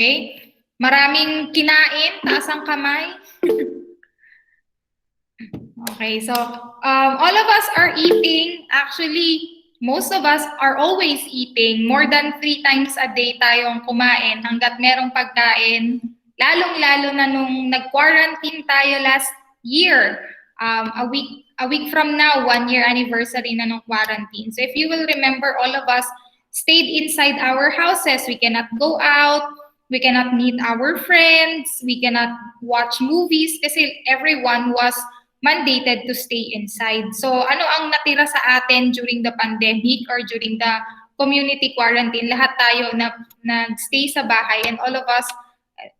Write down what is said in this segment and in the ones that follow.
Okay? Maraming kinain, taas ang kamay. Okay, so all of us are eating. Actually, most of us are always eating. More than 3 times a day tayong kumain hanggat merong pagkain. Lalong-lalo na nung nag-quarantine tayo last year. A week from now, 1-year anniversary na ng quarantine. So if you will remember, all of us stayed inside our houses. We cannot go out. We cannot meet our friends. We cannot watch movies kasi everyone was mandated to stay inside. So ano ang natira sa atin during the pandemic or during the community quarantine? Lahat tayo na nag-stay sa bahay, and all of us,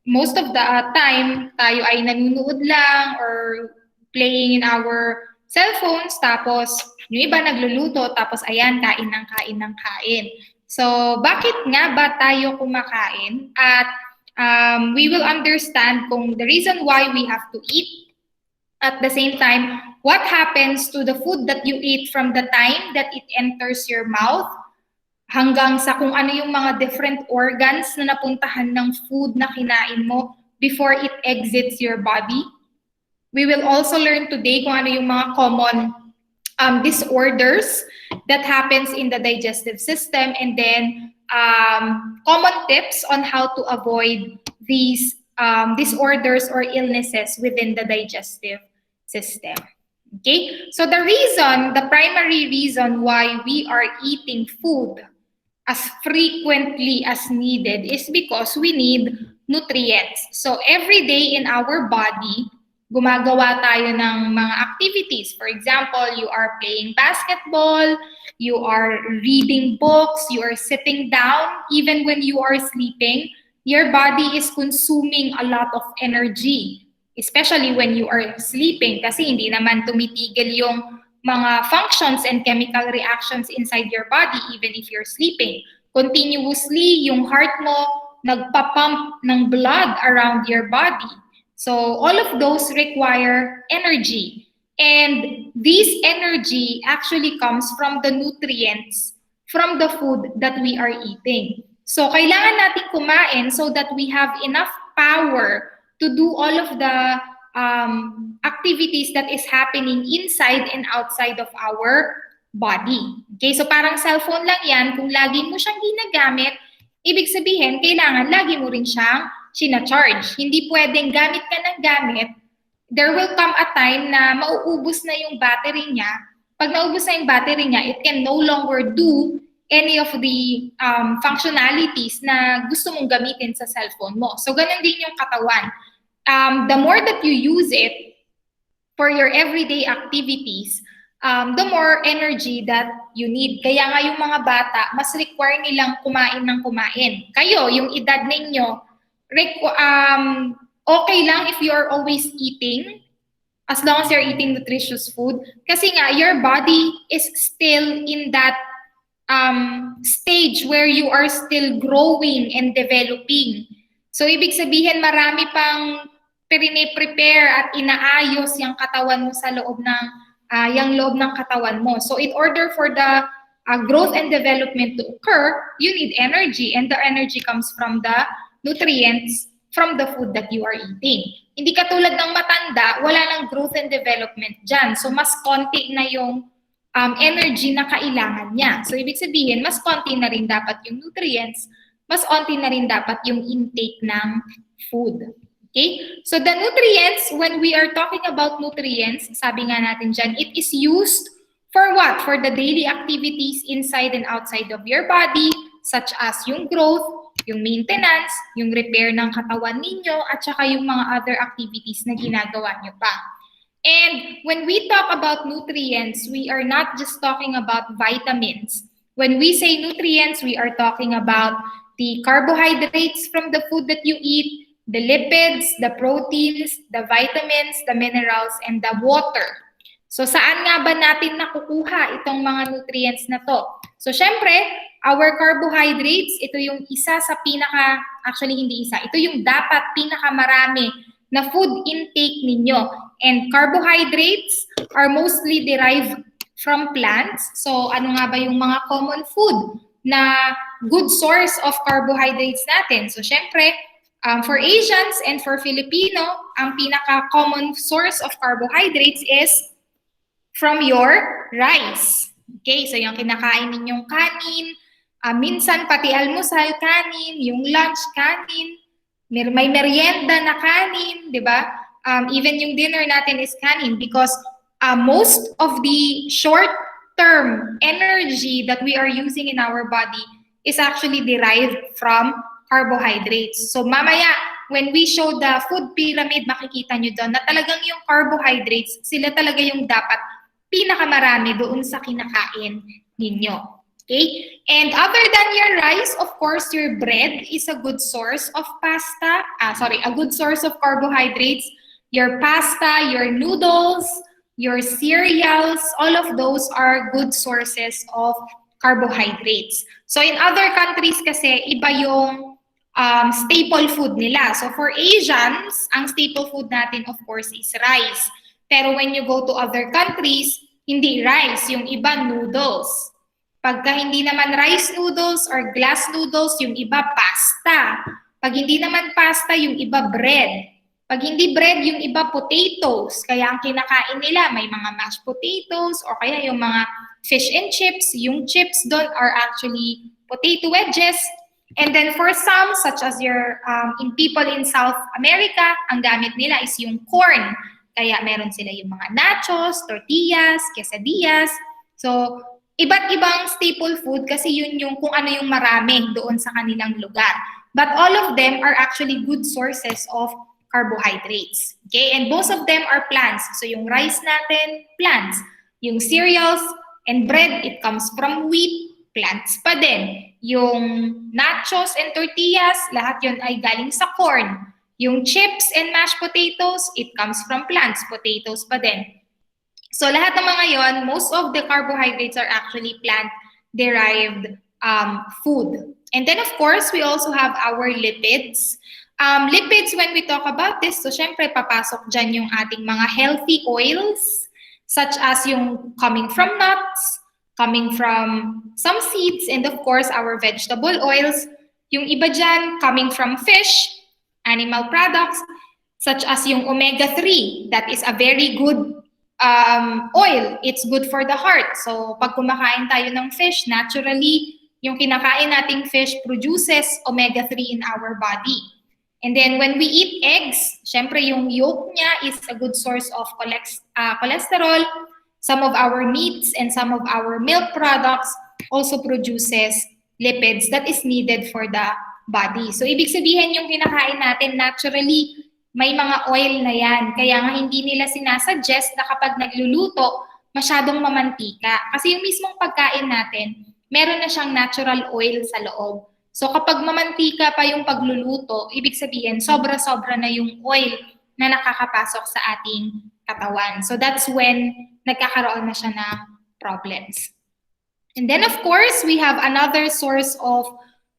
most of the time, tayo ay nanonood lang or playing in our cellphones, tapos yung iba nagluluto, tapos ayan, kain ng kain. So, bakit nga ba tayo kumakain? At we will understand kung the reason why we have to eat. At the same time, what happens to the food that you eat from the time that it enters your mouth hanggang sa kung ano yung mga different organs na napuntahan ng food na kinain mo before it exits your body. We will also learn today kung ano yung mga common disorders that happens in the digestive system, and then common tips on how to avoid these disorders or illnesses within the digestive system. Okay, so the primary reason why we are eating food as frequently as needed is because we need nutrients. So every day in our body, gumagawa tayo ng mga activities. For example, you are playing basketball, you are reading books, you are sitting down, even when you are sleeping, your body is consuming a lot of energy, especially when you are sleeping kasi hindi naman tumitigil yung mga functions and chemical reactions inside your body even if you're sleeping. Continuously, yung heart mo nagpa-pump ng blood around your body. So all of those require energy. And this energy actually comes from the nutrients from the food that we are eating. So kailangan natin kumain so that we have enough power to do all of the activities that is happening inside and outside of our body. Okay, so parang cellphone lang yan. Kung lagi mo siyang ginagamit, ibig sabihin, kailangan lagi mo rin siyang sina-charge. Hindi pwedeng gamit ka ng gamit. There will come a time na mauubos na yung battery niya. Pag naubos na yung battery niya, it can no longer do any of the functionalities na gusto mong gamitin sa cellphone mo. So, ganun din yung katawan. The more that you use it for your everyday activities, the more energy that you need. Kaya nga yung mga bata, mas require nilang kumain ng kumain. Kayo, yung edad ninyo, okay lang if you are always eating, as long as you're eating nutritious food. Kasi nga, your body is still in that stage where you are still growing and developing. So, ibig sabihin, marami pang prepare at inaayos yung katawan mo sa loob ng katawan mo. So, in order for the growth and development to occur, you need energy, and the energy comes from the nutrients from the food that you are eating. Hindi katulad ng matanda, wala nang growth and development dyan. So, mas konti na yung energy na kailangan niya. So, ibig sabihin, mas konti na rin dapat yung nutrients, mas konti na rin dapat yung intake ng food. Okay? So, the nutrients, when we are talking about nutrients, sabi nga natin dyan, it is used for what? For the daily activities inside and outside of your body, such as yung growth, yung maintenance, yung repair ng katawan ninyo, at saka yung mga other activities na ginagawa nyo pa. And when we talk about nutrients, we are not just talking about vitamins. When we say nutrients, we are talking about the carbohydrates from the food that you eat, the lipids, the proteins, the vitamins, the minerals, and the water. So saan nga ba natin nakukuha itong mga nutrients na to? So syempre, our carbohydrates, ito yung isa sa actually hindi isa, ito yung dapat pinakamarami na food intake ninyo. And carbohydrates are mostly derived from plants. So ano nga ba yung mga common food na good source of carbohydrates natin? So syempre, For Asians and for Filipino, ang pinaka-common source of carbohydrates is from your rice. Okay, so yung kinakain ninyong kanin, minsan pati almusal kanin, yung lunch kanin, may merienda na kanin, di ba? Even yung dinner natin is kanin because most of the short-term energy that we are using in our body is actually derived from carbohydrates. So mamaya, when we show the food pyramid, makikita nyo doon na talagang yung carbohydrates, sila talaga yung dapat pinakamarami doon sa kinakain ninyo. Okay? And other than your rice, of course, your bread is a good source of a good source of carbohydrates. Your pasta, your noodles, your cereals, all of those are good sources of carbohydrates. So in other countries kasi, iba yung staple food nila. So for Asians, ang staple food natin, of course, is rice. Pero when you go to other countries, hindi rice, yung iba noodles. Pagka hindi naman rice noodles or glass noodles, yung iba pasta. Pag hindi naman pasta, yung iba bread. Pag hindi bread, yung iba potatoes. Kaya ang kinakain nila, may mga mashed potatoes or kaya yung mga fish and chips. Yung chips doon are actually potato wedges. And then for some, such as in people in South America, ang gamit nila is yung corn. Kaya meron sila yung mga nachos, tortillas, quesadillas. So, iba't ibang staple food kasi yun yung kung ano yung marami doon sa kanilang lugar. But all of them are actually good sources of carbohydrates. Okay? And most of them are plants. So, yung rice natin, plants. Yung cereals and bread, it comes from wheat, plants pa din. Yung nachos and tortillas, lahat yun ay galing sa corn. Yung chips and mashed potatoes, it comes from plants, potatoes pa din. So lahat ng mga yon, most of the carbohydrates are actually plant-derived food. And then of course, we also have our lipids. Lipids, when we talk about this, so syempre papasok dyan yung ating mga healthy oils, such as yung coming from nuts, coming from some seeds, and of course, our vegetable oils. Yung iba dyan, coming from fish, animal products, such as yung omega-3. That is a very good oil. It's good for the heart. So, pag kumakain tayo ng fish, naturally, yung kinakain nating fish produces omega-3 in our body. And then, when we eat eggs, syempre yung yolk niya is a good source of cholesterol. Some of our meats and some of our milk products also produces lipids that is needed for the body. So, ibig sabihin yung kinakain natin, naturally, may mga oil na yan. Kaya nga hindi nila sinasuggest na kapag nagluluto, masyadong mamantika. Kasi yung mismong pagkain natin, meron na siyang natural oil sa loob. So, kapag mamantika pa yung pagluluto, ibig sabihin, sobra-sobra na yung oil na nakakapasok sa ating katawan. So, that's when nagkakaroon na siya ng problems. And then, of course, we have another source of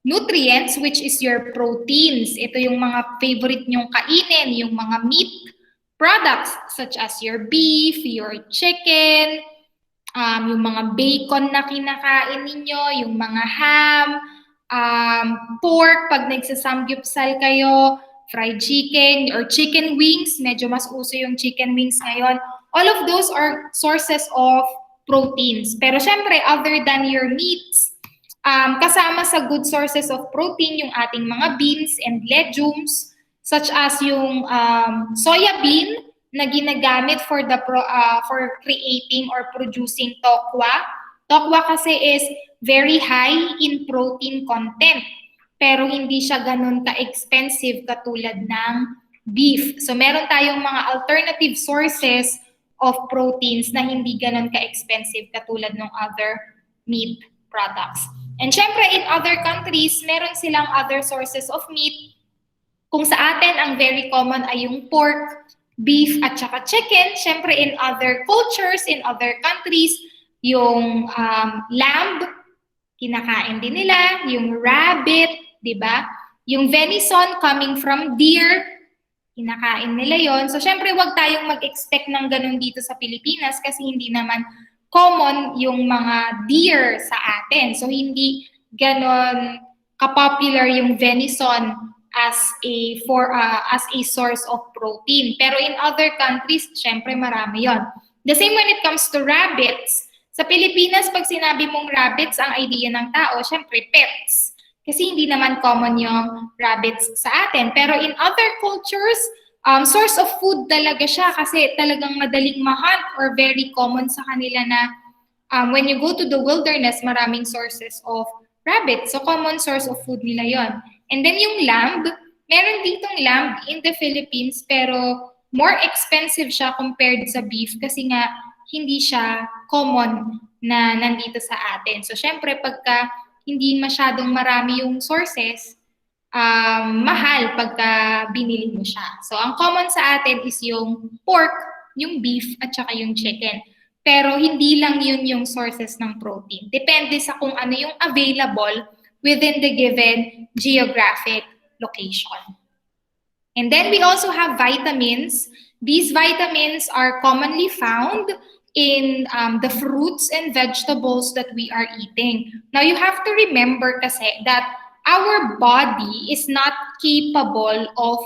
nutrients, which is your proteins. Ito yung mga favorite nyong kainin, yung mga meat products such as your beef, your chicken, yung mga bacon na kinakain ninyo, yung mga ham, pork pag nagsasamgyupsal kayo, fried chicken or chicken wings, medyo mas uso yung chicken wings ngayon. All of those are sources of proteins. Pero syempre, other than your meats, kasama sa good sources of protein yung ating mga beans and legumes such as yung soya bean na ginagamit for creating or producing tokwa. Tokwa kasi is very high in protein content pero hindi siya ganun ka-expensive katulad ng beef. So meron tayong mga alternative sources of proteins na hindi ganun ka-expensive katulad ng other meat products. And syempre, in other countries, meron silang other sources of meat. Kung sa atin, ang very common ay yung pork, beef, at saka chicken. Syempre, in other cultures, in other countries, yung lamb, kinakain din nila. Yung rabbit, di ba? Yung venison coming from deer, kinakain nila yon. So, syempre, wag tayong mag-expect ng ganun dito sa Pilipinas kasi hindi naman common yung mga deer sa atin. So, hindi ganon ka-popular yung venison as a source of protein. Pero in other countries, syempre marami yon. The same when it comes to rabbits. Sa Pilipinas, pag sinabi mong rabbits, ang idea ng tao, syempre pets. Kasi hindi naman common yung rabbits sa atin. Pero in other cultures, source of food talaga siya kasi talagang madaling ma-hunt or very common sa kanila na when you go to the wilderness, maraming sources of rabbits. So common source of food nila yon. And then yung lamb, meron ditong lamb in the Philippines pero more expensive siya compared sa beef kasi nga hindi siya common na nandito sa atin. So syempre pagka hindi masyadong marami yung sources, mahal pagka binili mo siya. So ang common sa atin is yung pork, yung beef, at saka yung chicken. Pero hindi lang yun yung sources ng protein. Depende sa kung ano yung available within the given geographic location. And then we also have vitamins. These vitamins are commonly found in the fruits and vegetables that we are eating. Now you have to remember kasi that our body is not capable of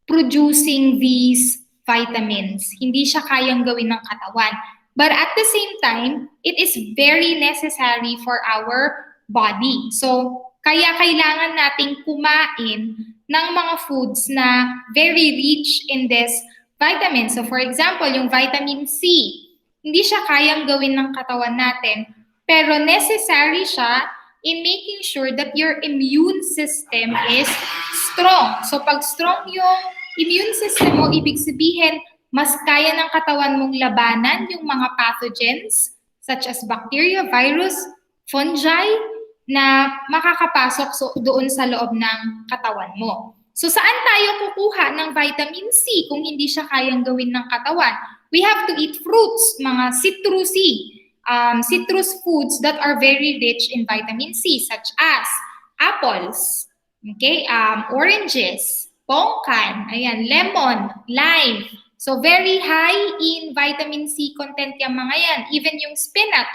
producing these vitamins. Hindi siya kayang gawin ng katawan. But at the same time, it is very necessary for our body. So, kaya kailangan nating kumain ng mga foods na very rich in this vitamin. So, for example, yung vitamin C, hindi siya kayang gawin ng katawan natin, pero necessary siya in making sure that your immune system is strong. So, pag strong yung immune system mo, ibig sabihin, mas kaya ng katawan mong labanan yung mga pathogens such as bacteria, virus, fungi na makakapasok doon sa loob ng katawan mo. So saan tayo kukuha ng vitamin C kung hindi siya kayang gawin ng katawan? We have to eat fruits, mga citrus foods that are very rich in vitamin C such as apples, okay, oranges, pongkan, ayan, lemon, lime. So very high in vitamin C content yung mga yan. Even yung spinach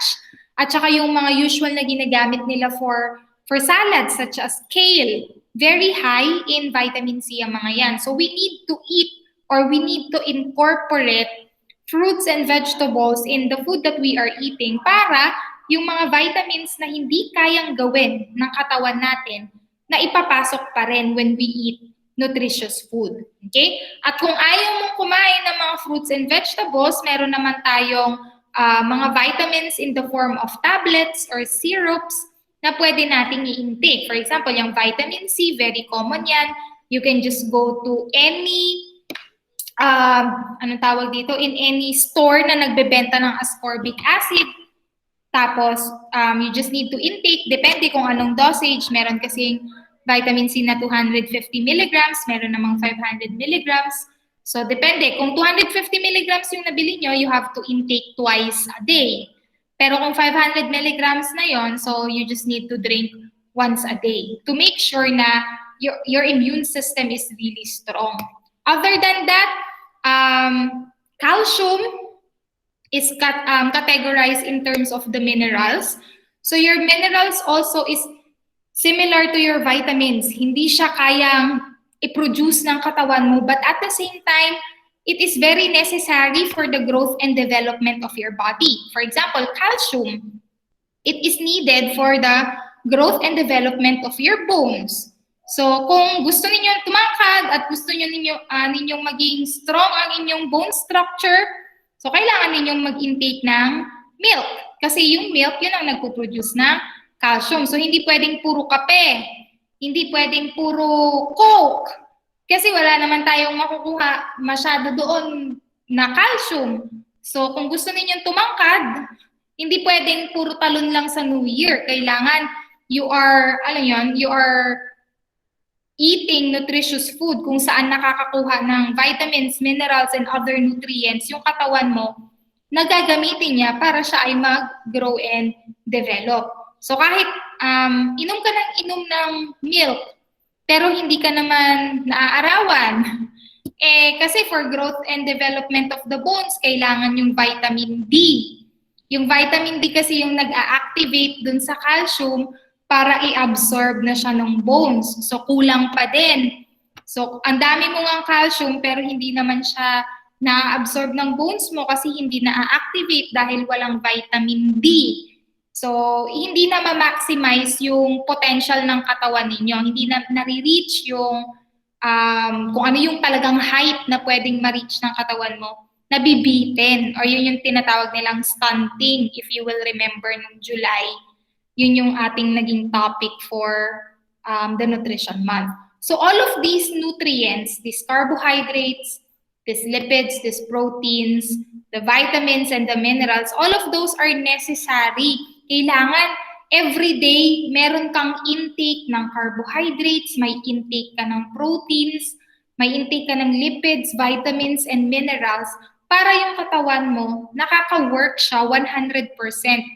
at saka yung mga usual na ginagamit nila for salads such as kale. Very high in vitamin C yung mga yan. So we need to eat or we need to incorporate fruits and vegetables in the food that we are eating para yung mga vitamins na hindi kayang gawin ng katawan natin na ipapasok pa rin when we eat nutritious food. Okay? At kung ayaw mong kumain ng mga fruits and vegetables, meron naman tayong mga vitamins in the form of tablets or syrups na pwede nating i-intake. For example, yung vitamin C, very common yan. You can just go to any, anong tawag dito, in any store na nagbebenta ng ascorbic acid. Tapos, you just need to intake, depende kung anong dosage. Meron kasing vitamin C na 250 milligrams, meron namang 500 milligrams. So, depende. Kung 250 milligrams yung nabili nyo, you have to intake twice a day. Pero kung 500 milligrams na yon, so you just need to drink once a day to make sure na your immune system is really strong. Other than that, calcium is categorized in terms of the minerals. So your minerals also is similar to your vitamins. Hindi siya kayang i-produce ng katawan mo, but at the same time, it is very necessary for the growth and development of your body. For example, calcium, it is needed for the growth and development of your bones. So kung gusto niyo tumangkad at gusto niyo ninyong maging strong ang inyong bone structure, so kailangan ninyong mag-intake ng milk. Kasi yung milk, yun ang nagpo-produce ng calcium. So hindi pwedeng puro kape, hindi pwedeng puro Coke, kasi wala naman tayong makukuha masyado doon na calcium. So kung gusto ninyong tumangkad, hindi pwedeng puro talon lang sa New Year. Kailangan you are eating nutritious food kung saan nakakakuha ng vitamins, minerals, and other nutrients yung katawan mo na gagamitin niya para siya ay mag-grow and develop. So kahit inom ka ng milk, pero hindi ka naman naaarawan, kasi for growth and development of the bones, kailangan yung vitamin D. Yung vitamin D kasi yung nag-a-activate dun sa calcium para i-absorb na siya ng bones. So kulang pa din. So, ang dami mo ngang calcium pero hindi naman siya na-absorb ng bones mo kasi hindi na-activate dahil walang vitamin D. So, hindi na ma-maximize yung potential ng katawan ninyo. Hindi na nare-reach yung kung ano yung talagang height na pwedeng ma-reach ng katawan mo, nabibitin. Or yun yung tinatawag nilang stunting, if you will remember nung July. Yun yung ating naging topic for the Nutrition Month. So all of these nutrients, these carbohydrates, these lipids, these proteins, the vitamins and the minerals, all of those are necessary. Kailangan everyday meron kang intake ng carbohydrates, may intake ka ng proteins, may intake ka ng lipids, vitamins, and minerals para yung katawan mo, nakaka-work siya 100%,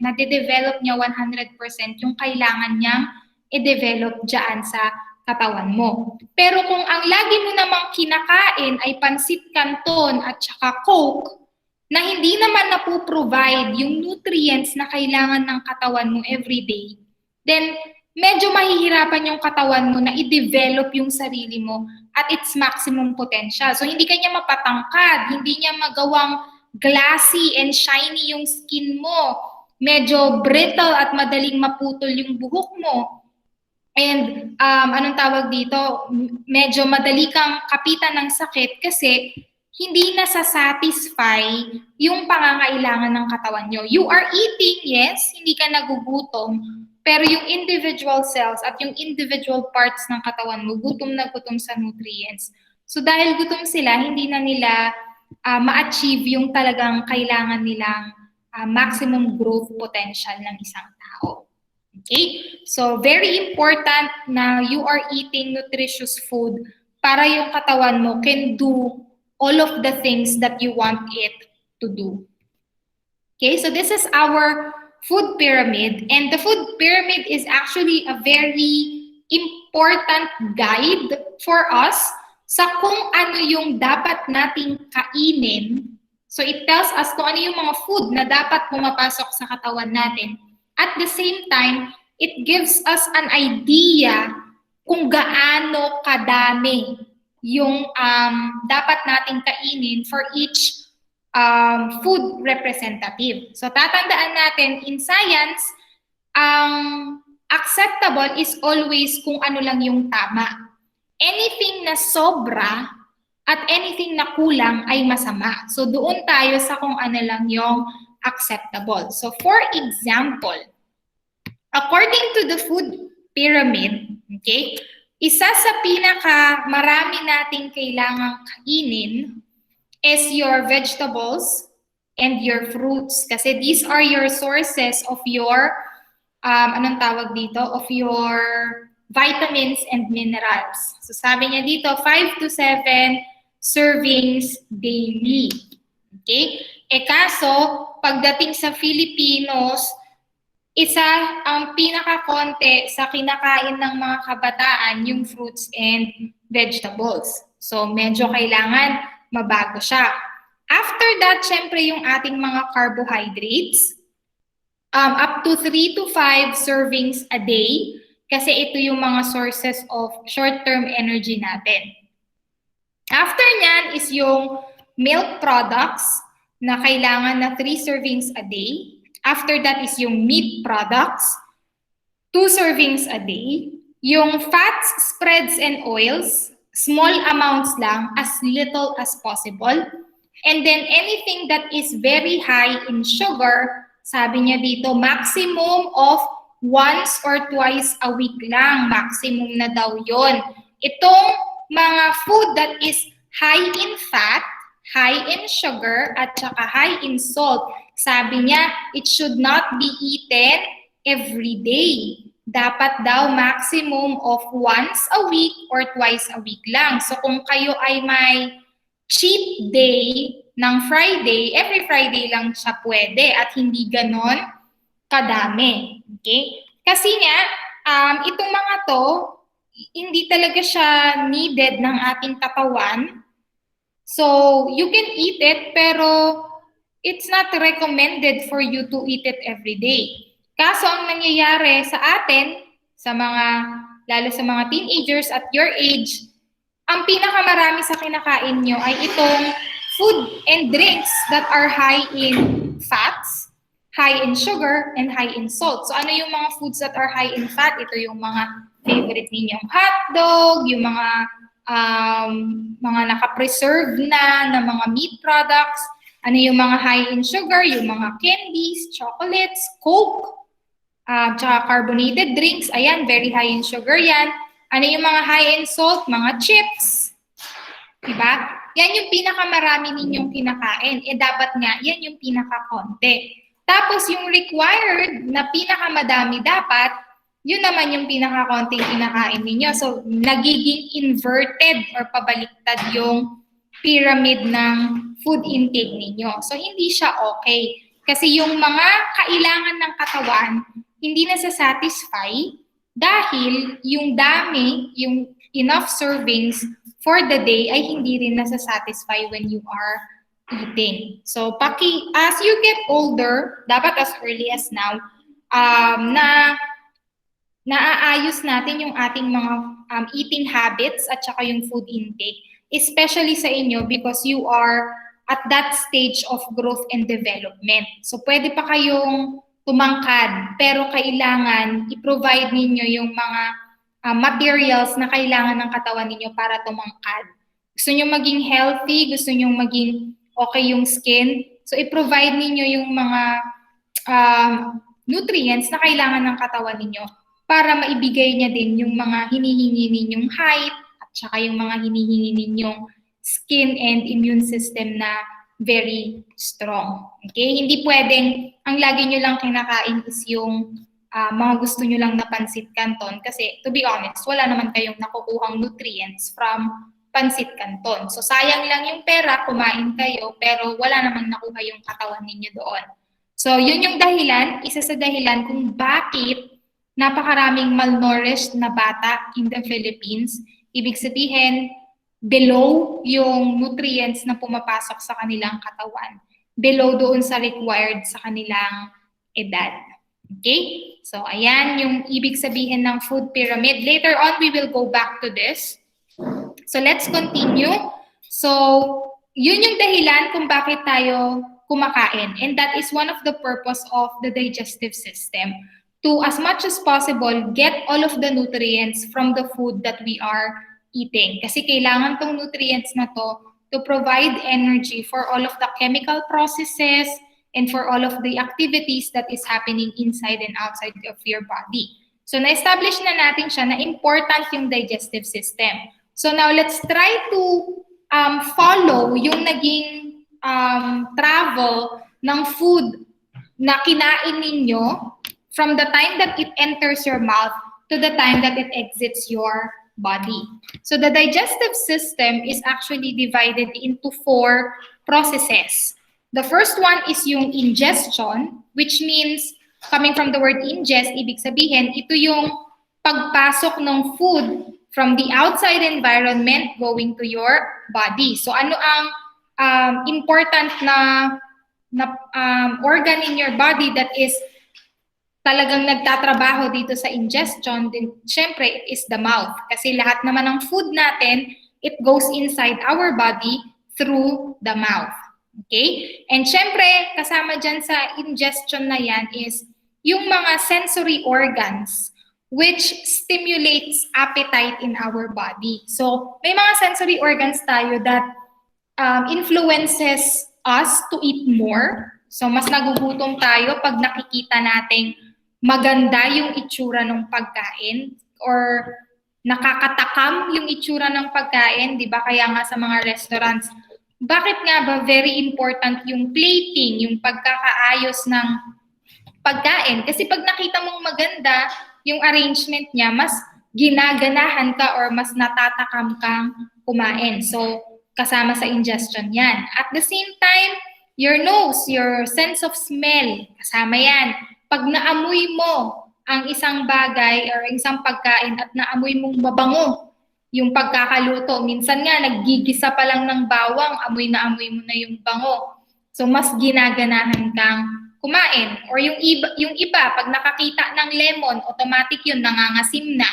nade-develop niya 100% yung kailangan niyang i-develop dyan sa katawan mo. Pero kung ang lagi mo namang kinakain ay pansit canton at saka Coke, na hindi naman na-provide yung nutrients na kailangan ng katawan mo everyday, then medyo mahihirapan yung katawan mo na i-develop yung sarili mo at its maximum potential. So hindi ka niya mapatangkad, hindi niya magawang glassy and shiny yung skin mo, medyo brittle at madaling maputol yung buhok mo. And anong tawag dito, medyo madali kang kapitan ng sakit kasi hindi nasa-satisfy yung pangangailangan ng katawan nyo. You are eating, yes, hindi ka nagugutom, pero yung individual cells at yung individual parts ng katawan mo, gutom na gutom sa nutrients. So dahil gutom sila, hindi na nila ma-achieve yung talagang kailangan nilang maximum growth potential ng isang tao. Okay? So very important na you are eating nutritious food para yung katawan mo can do all of the things that you want it to do. Okay, so this is our food pyramid, and the food pyramid is actually a very important guide for us sa kung ano yung dapat nating kainin. So it tells us kung ano yung mga food na dapat pumapasok sa katawan natin. At the same time, it gives us an idea kung gaano kadami yung dapat nating kainin for each food representative. So tatandaan natin, in science, ang acceptable is always kung ano lang yung tama. Anything na sobra at anything na kulang ay masama. So doon tayo sa kung ano lang yung acceptable. So for example, according to the food pyramid, okay, isa sa pinaka marami nating kailangang kainin is your vegetables and your fruits. Kasi these are your sources of your, anong tawag dito, of your vitamins and minerals. So sabi niya dito, 5 to 7 servings daily. Okay? Kaso, pagdating sa Filipinos, isa ang pinakakonte sa kinakain ng mga kabataan yung fruits and vegetables. So medyo kailangan mabago siya. After that, syempre yung ating mga carbohydrates, up to 3 to 5 servings a day kasi ito yung mga sources of short-term energy natin. After nyan is yung milk products na kailangan na 3 servings a day. After that is yung meat products, 2 servings a day. Yung fats, spreads, and oils, small amounts lang, as little as possible. And then anything that is very high in sugar, sabi niya dito, maximum of once or twice a week lang. Maximum na daw yon. Itong mga food that is high in fat, high in sugar, at saka high in salt, sabi niya, it should not be eaten every day. Dapat daw maximum of once a week or twice a week lang. So kung kayo ay may cheat day ng Friday, every Friday lang siya pwede at hindi ganon kadami. Okay? Kasi nga, itong mga to, hindi talaga siya needed ng ating katawan. So you can eat it, pero it's not recommended for you to eat it every day. Kaso ang nangyayari sa atin, sa mga, lalo sa mga teenagers at your age, ang pinakamarami sa kinakain nyo ay itong food and drinks that are high in fats, high in sugar, and high in salt. So ano yung mga foods that are high in fat? Ito yung mga favorite ninyong hotdog, yung mga naka-preserve na mga meat products. Ano yung mga high in sugar? Yung mga candies, chocolates, Coke, tsaka carbonated drinks. Ayan, very high in sugar yan. Ano yung mga high in salt? Mga chips. Diba? Yan yung pinakamarami ninyong kinakain. Dapat nga, yan yung pinakakonti. Tapos yung required na pinakamadami dapat, yun naman yung pinakakonting kinakain ninyo. So, nagiging inverted or pabaliktad yung pyramid ng food intake ninyo. So, hindi siya okay. Kasi yung mga kailangan ng katawan, hindi nasa-satisfy dahil yung dami, yung enough servings for the day ay hindi rin nasa-satisfy when you are eating. So, as you get older, dapat as early as now, naaayos natin yung ating mga eating habits at saka yung food intake, especially sa inyo because you are at that stage of growth and development. So, pwede pa kayong tumangkad, pero kailangan i-provide ninyo yung mga materials na kailangan ng katawan ninyo para tumangkad. Gusto nyo maging healthy, gusto nyo maging okay yung skin, so i-provide ninyo yung mga nutrients na kailangan ng katawan ninyo para maibigay niya din yung mga hinihingi ninyong height at saka yung mga hinihingi ninyong skin and immune system na very strong. Okay? Hindi pwedeng ang lagi nyo lang kinakain is yung mga gusto nyo lang na pansit canton kasi to be honest, wala naman kayong nakukuhang nutrients from pansit canton. So sayang lang yung pera, kumain kayo, pero wala namang nakuha yung katawan ninyo doon. So yun yung dahilan, isa sa dahilan kung bakit napakaraming malnourished na bata in the Philippines. Ibig sabihin, below yung nutrients na pumapasok sa kanilang katawan. Below doon sa required sa kanilang edad. Okay? So, ayan yung ibig sabihin ng food pyramid. Later on, we will go back to this. So, let's continue. So, yun yung dahilan kung bakit tayo kumakain. And that is one of the purpose of the digestive system. To, as much as possible, get all of the nutrients from the food that we are eating. Kasi kailangan tong nutrients na to provide energy for all of the chemical processes and for all of the activities that is happening inside and outside of your body. So, na-establish na natin siya na important yung digestive system. So, now let's try to follow yung naging travel ng food na kinain ninyo from the time that it enters your mouth to the time that it exits your body. So the digestive system is actually divided into 4 processes. The first one is yung ingestion, which means, coming from the word ingest, ibig sabihin, ito yung pagpasok ng food from the outside environment going to your body. So ano ang important na organ in your body that is talagang nagtatrabaho dito sa ingestion, din syempre it is the mouth. Kasi lahat naman ng food natin, it goes inside our body through the mouth. Okay? And syempre, kasama dyan sa ingestion na yan is yung mga sensory organs which stimulates appetite in our body. So, may mga sensory organs tayo that influences us to eat more. So, mas nagugutom tayo pag nakikita nating maganda yung itsura ng pagkain or nakakatakam yung itsura ng pagkain, di ba? Kaya nga sa mga restaurants, bakit nga ba very important yung plating, yung pagkakaayos ng pagkain? Kasi pag nakita mong maganda yung arrangement niya, mas ginaganahan ka or mas natatakam kang kumain. So, kasama sa ingestion yan. At the same time, your nose, your sense of smell, kasama yan. Pag naamoy mo ang isang bagay or isang pagkain at naamoy mong mabango yung pagkakaluto, minsan nga naggigisa pa lang ng bawang, amoy na amoy mo na yung bango. So mas ginaganahan kang kumain. Or yung iba pag nakakita ng lemon, automatic yun, nangangasim na.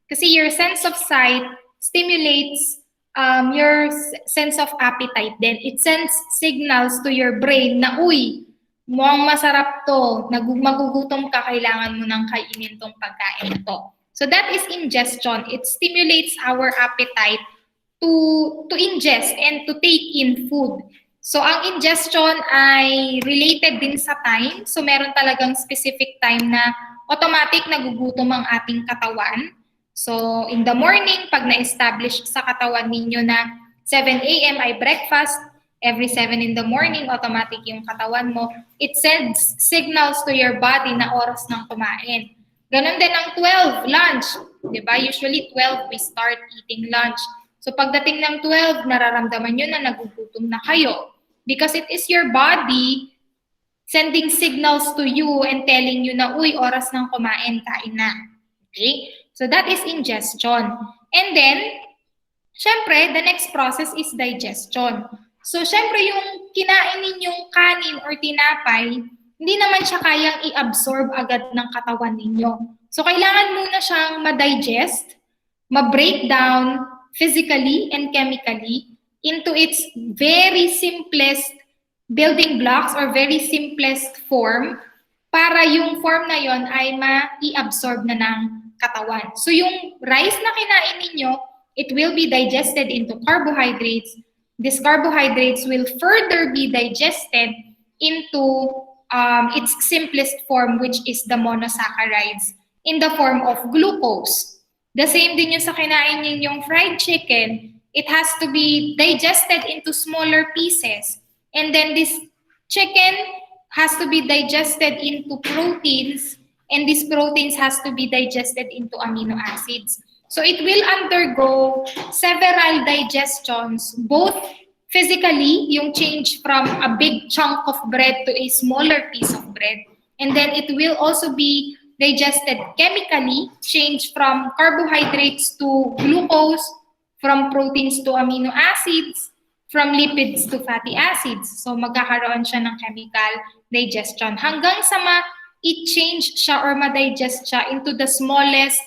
Kasi your sense of sight stimulates your sense of appetite then. It sends signals to your brain na, uy, mukhang masarap to, magugutom ka, kailangan mo nang kainin tong pagkain na to. So that is ingestion. It stimulates our appetite to ingest and to take in food. So ang ingestion ay related din sa time. So meron talagang specific time na automatic nagugutom ang ating katawan. So in the morning, pag na-establish sa katawan ninyo na 7 a.m. ay breakfast, every 7 in the morning, automatic yung katawan mo, it sends signals to your body na oras ng kumain. Ganon din ang 12, lunch. Diba? Usually 12, we start eating lunch. So pagdating ng 12, nararamdaman nyo na nagugutom na kayo. Because it is your body sending signals to you and telling you na, uy, oras ng kumain, kain na. Okay? So that is ingestion. And then, syempre, the next process is digestion. So syempre, yung kinain ninyong kanin or tinapay, hindi naman siya kayang i-absorb agad ng katawan ninyo. So kailangan muna siyang ma-digest, ma-break down physically and chemically into its very simplest building blocks or very simplest form para yung form na yon ay ma-i-absorb na ng katawan. So yung rice na kinain ninyo, it will be digested into carbohydrates. These carbohydrates will further be digested into its simplest form, which is the monosaccharides in the form of glucose. The same din yung sa kinain ninyong fried chicken. It has to be digested into smaller pieces. And then this chicken has to be digested into proteins, and these proteins has to be digested into amino acids. So it will undergo several digestions, both physically, yung change from a big chunk of bread to a smaller piece of bread. And then it will also be digested chemically, change from carbohydrates to glucose, from proteins to amino acids, from lipids to fatty acids. So magkakaroon siya ng chemical digestion hanggang sa i-change siya or ma-digest siya into the smallest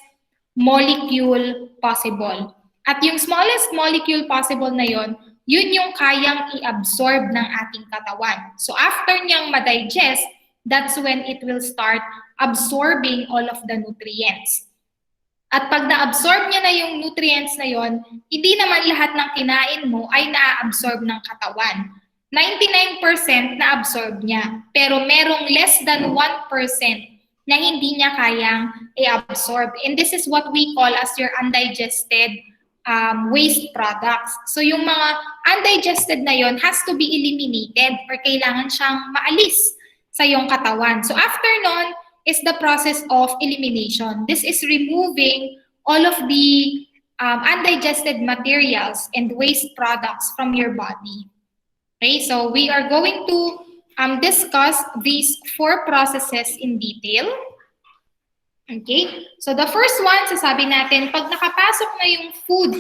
molecule possible. At yung smallest molecule possible na yon, yun yung kayang i-absorb ng ating katawan. So after niyang ma-digest, that's when it will start absorbing all of the nutrients. At pag na-absorb niya na yung nutrients na yon, hindi naman lahat ng kinain mo ay na-absorb ng katawan. 99% na-absorb niya, pero merong less than 1% na hindi niya kayang i-absorb. And this is what we call as your undigested waste products. So yung mga undigested na yon has to be eliminated or kailangan siyang maalis sa iyong katawan. So after nun is the process of elimination. This is removing all of the undigested materials and waste products from your body. Okay, so we are going to discuss these 4 processes in detail. Okay, so the first one, sasabi natin, pag nakapasok na yung food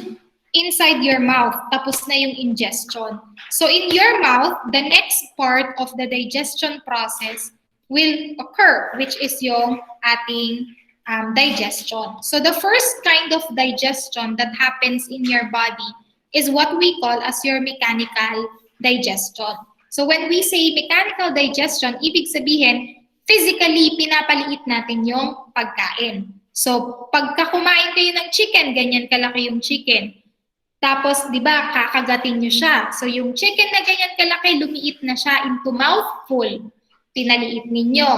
inside your mouth, tapos na yung ingestion. So in your mouth, the next part of the digestion process will occur, which is yung ating digestion. So the first kind of digestion that happens in your body is what we call as your mechanical digestion. So when we say mechanical digestion, ibig sabihin, physically, pinapaliit natin yung pagkain. So pagka kumain kayo ng chicken, ganyan kalaki yung chicken. Tapos, di ba, kakagatin nyo siya. So yung chicken na ganyan kalaki, lumiit na siya into mouthful. Pinaliit ninyo.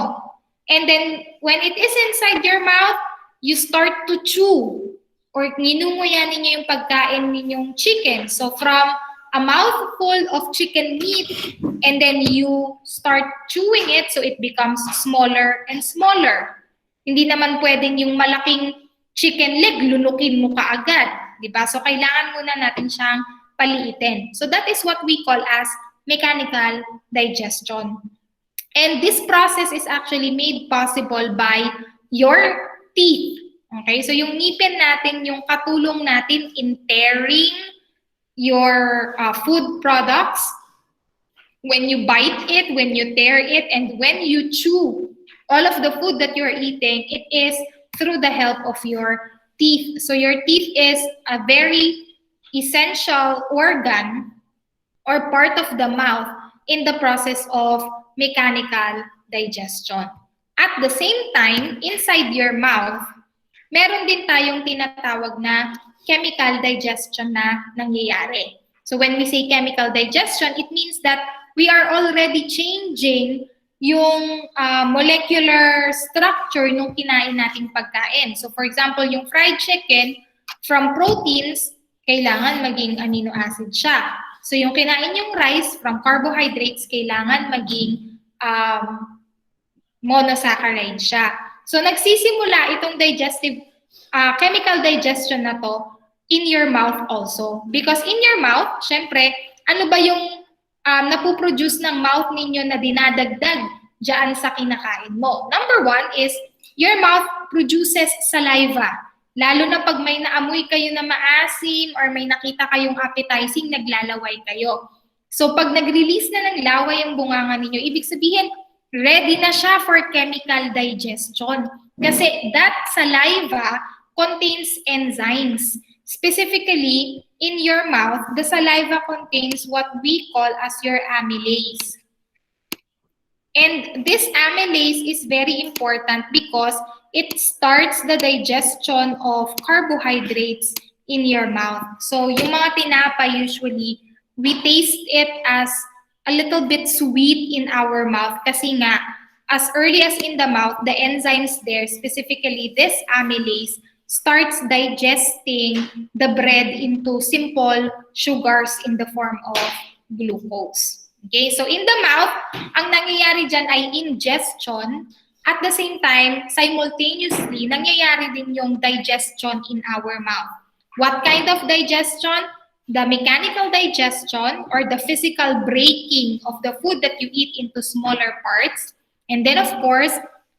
And then, when it is inside your mouth, you start to chew or ninunguya ninyo yung pagkain ninyong chicken. So, from a mouthful of chicken meat, and then you start chewing it, so it becomes smaller and smaller. Hindi naman pwedeng yung malaking chicken leg, lulukin mo kaagad. Diba? So, kailangan muna natin siyang paliitin. So, that is what we call as mechanical digestion. And this process is actually made possible by your teeth. Okay? So, yung ngipin natin, yung katulong natin in tearing your food products, when you bite it, when you tear it, and when you chew all of the food that you're eating, it is through the help of your teeth. So your teeth is a very essential organ or part of the mouth in the process of mechanical digestion. At the same time, inside your mouth, meron din tayong tinatawag na chemical digestion na nangyayari. So when we say chemical digestion, it means that we are already changing yung molecular structure nung kinain nating pagkain. So for example, yung fried chicken, from proteins, kailangan maging amino acid siya. So yung kinain yung rice, from carbohydrates, kailangan maging monosaccharide siya. So nagsisimula itong digestive, chemical digestion na to in your mouth also. Because in your mouth, syempre, ano ba yung napuproduce ng mouth ninyo na dinadagdag dyan sa kinakain mo? Number one is, your mouth produces saliva. Lalo na pag may naamoy kayo na maasim or may nakita kayong appetizing, naglalaway kayo. So pag nag-release na ng laway ang bunganga ninyo, ibig sabihin, ready na siya for chemical digestion. Kasi that saliva contains enzymes. Specifically, in your mouth, the saliva contains what we call as your amylase. And this amylase is very important because it starts the digestion of carbohydrates in your mouth. So yung mga tinapay, usually, we taste it as a little bit sweet in our mouth kasi nga, as early as in the mouth, the enzymes there, specifically this amylase, starts digesting the bread into simple sugars in the form of glucose. Okay, so in the mouth, ang nangyayari dyan ay ingestion. At the same time, simultaneously, nangyayari din yung digestion in our mouth. What kind of digestion? The mechanical digestion or the physical breaking of the food that you eat into smaller parts. And then of course,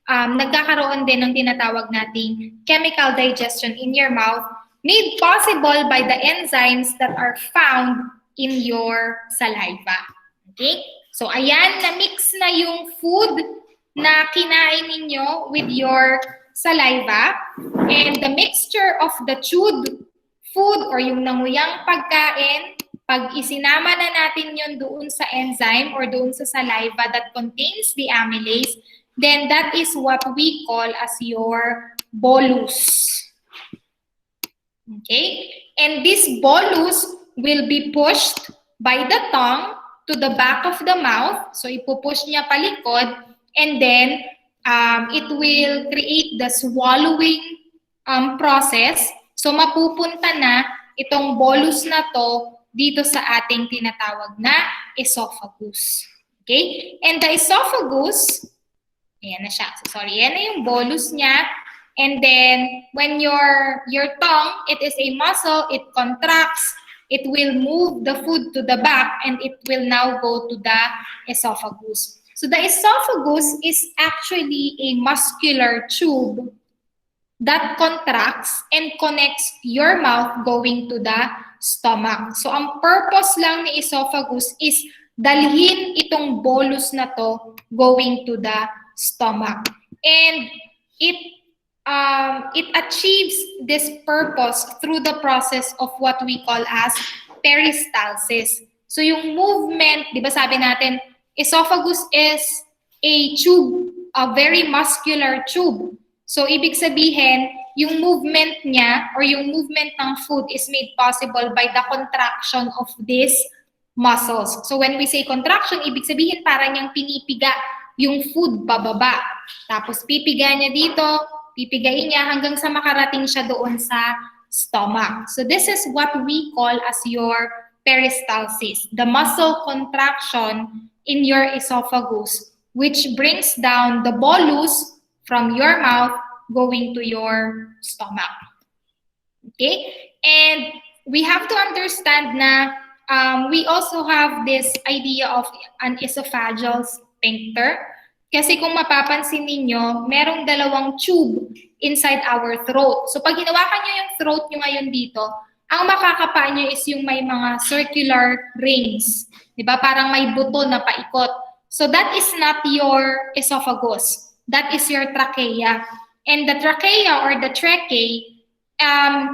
nagkakaroon din ng tinatawag nating chemical digestion in your mouth made possible by the enzymes that are found in your saliva. Okay? So ayan, na-mix na yung food na kinain ninyo with your saliva, and the mixture of the chewed food or yung nanguyang pagkain, pag isinama na natin yun doon sa enzyme or doon sa saliva that contains the amylase, then that is what we call as your bolus. Okay? And this bolus will be pushed by the tongue to the back of the mouth. So ipupush niya palikod, and then it will create the swallowing process. So mapupunta na itong bolus na to dito sa ating tinatawag na esophagus. Okay? And the esophagus, ayan na siya. So, sorry, yan na yung bolus niya. And then, when your tongue, it is a muscle, it contracts, it will move the food to the back, and it will now go to the esophagus. So, the esophagus is actually a muscular tube that contracts and connects your mouth going to the stomach. So, ang purpose lang ni esophagus is dalhin itong bolus na to going to the stomach. And it achieves this purpose through the process of what we call as peristalsis. So, yung movement, di ba sabi natin, esophagus is a tube, a very muscular tube. So, ibig sabihin, yung movement niya or yung movement ng food is made possible by the contraction of these muscles. So, when we say contraction, ibig sabihin parang niyang pinipiga yung food pababa. Tapos, pipiga niya dito, pipigain niya hanggang sa makarating siya doon sa stomach. So, this is what we call as your peristalsis, the muscle contraction in your esophagus, which brings down the bolus from your mouth going to your stomach. Okay? And we have to understand na we also have this idea of an esophageal sphincter. Kasi kung mapapansin ninyo, merong dalawang tube inside our throat. So pag hinawakan nyo yung throat nyo ngayon dito, ang makakapa nyo is yung may mga circular rings. Diba? Parang may buto na paikot. So that is not your esophagus. That is your trachea. And the trachea or the tracheae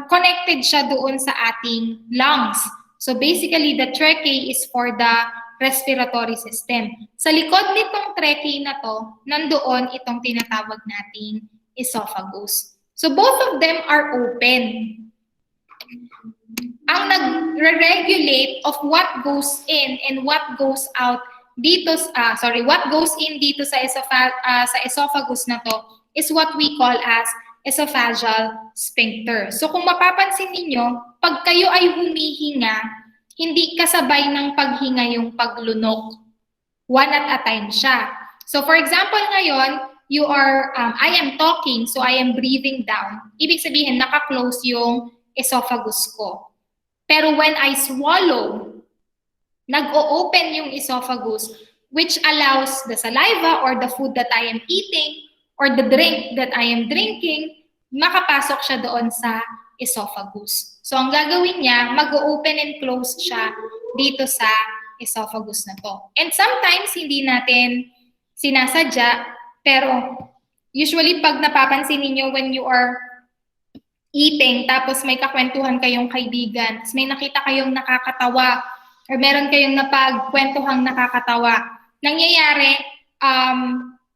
connected siya doon sa ating lungs. So basically, the trachea is for the respiratory system. Sa likod nitong trachea na to, nandoon itong tinatawag nating esophagus. So both of them are open. Ang nagre-regulate of what goes in and what goes out dito what goes in dito sa esophagus na to is what we call as esophageal sphincter. So kung mapapansin ninyo, pag kayo ay humihinga, hindi kasabay ng paghinga yung paglunok. One at a time siya. So for example ngayon, you are, I am talking, so I am breathing down. Ibig sabihin, naka-close yung esophagus ko. Pero when I swallow, nag-o-open yung esophagus, which allows the saliva or the food that I am eating or the drink that I am drinking, makapasok siya doon sa esophagus. So ang gagawin niya, mag-open and close siya dito sa esophagus na to. And sometimes hindi natin sinasadya, pero usually pag napapansin niyo when you are eating, tapos may kakwentuhan kayong kaibigan, tapos may nakita kayong nakakatawa, or meron kayong napagkwentuhang nakakatawa, nangyayari,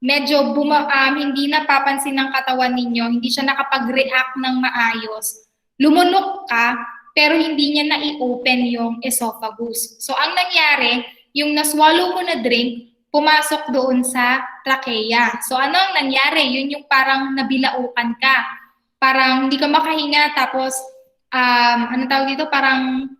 medyo hindi napapansin ng katawan ninyo, hindi siya nakapag-react ng maayos, lumunok ka, pero hindi niya na-i-open yung esophagus. So ang nangyari, yung naswallow mo na drink, pumasok doon sa trachea. So ano ang nangyari? Yun yung parang nabilaukan ka. Parang hindi ka makahinga, tapos, parang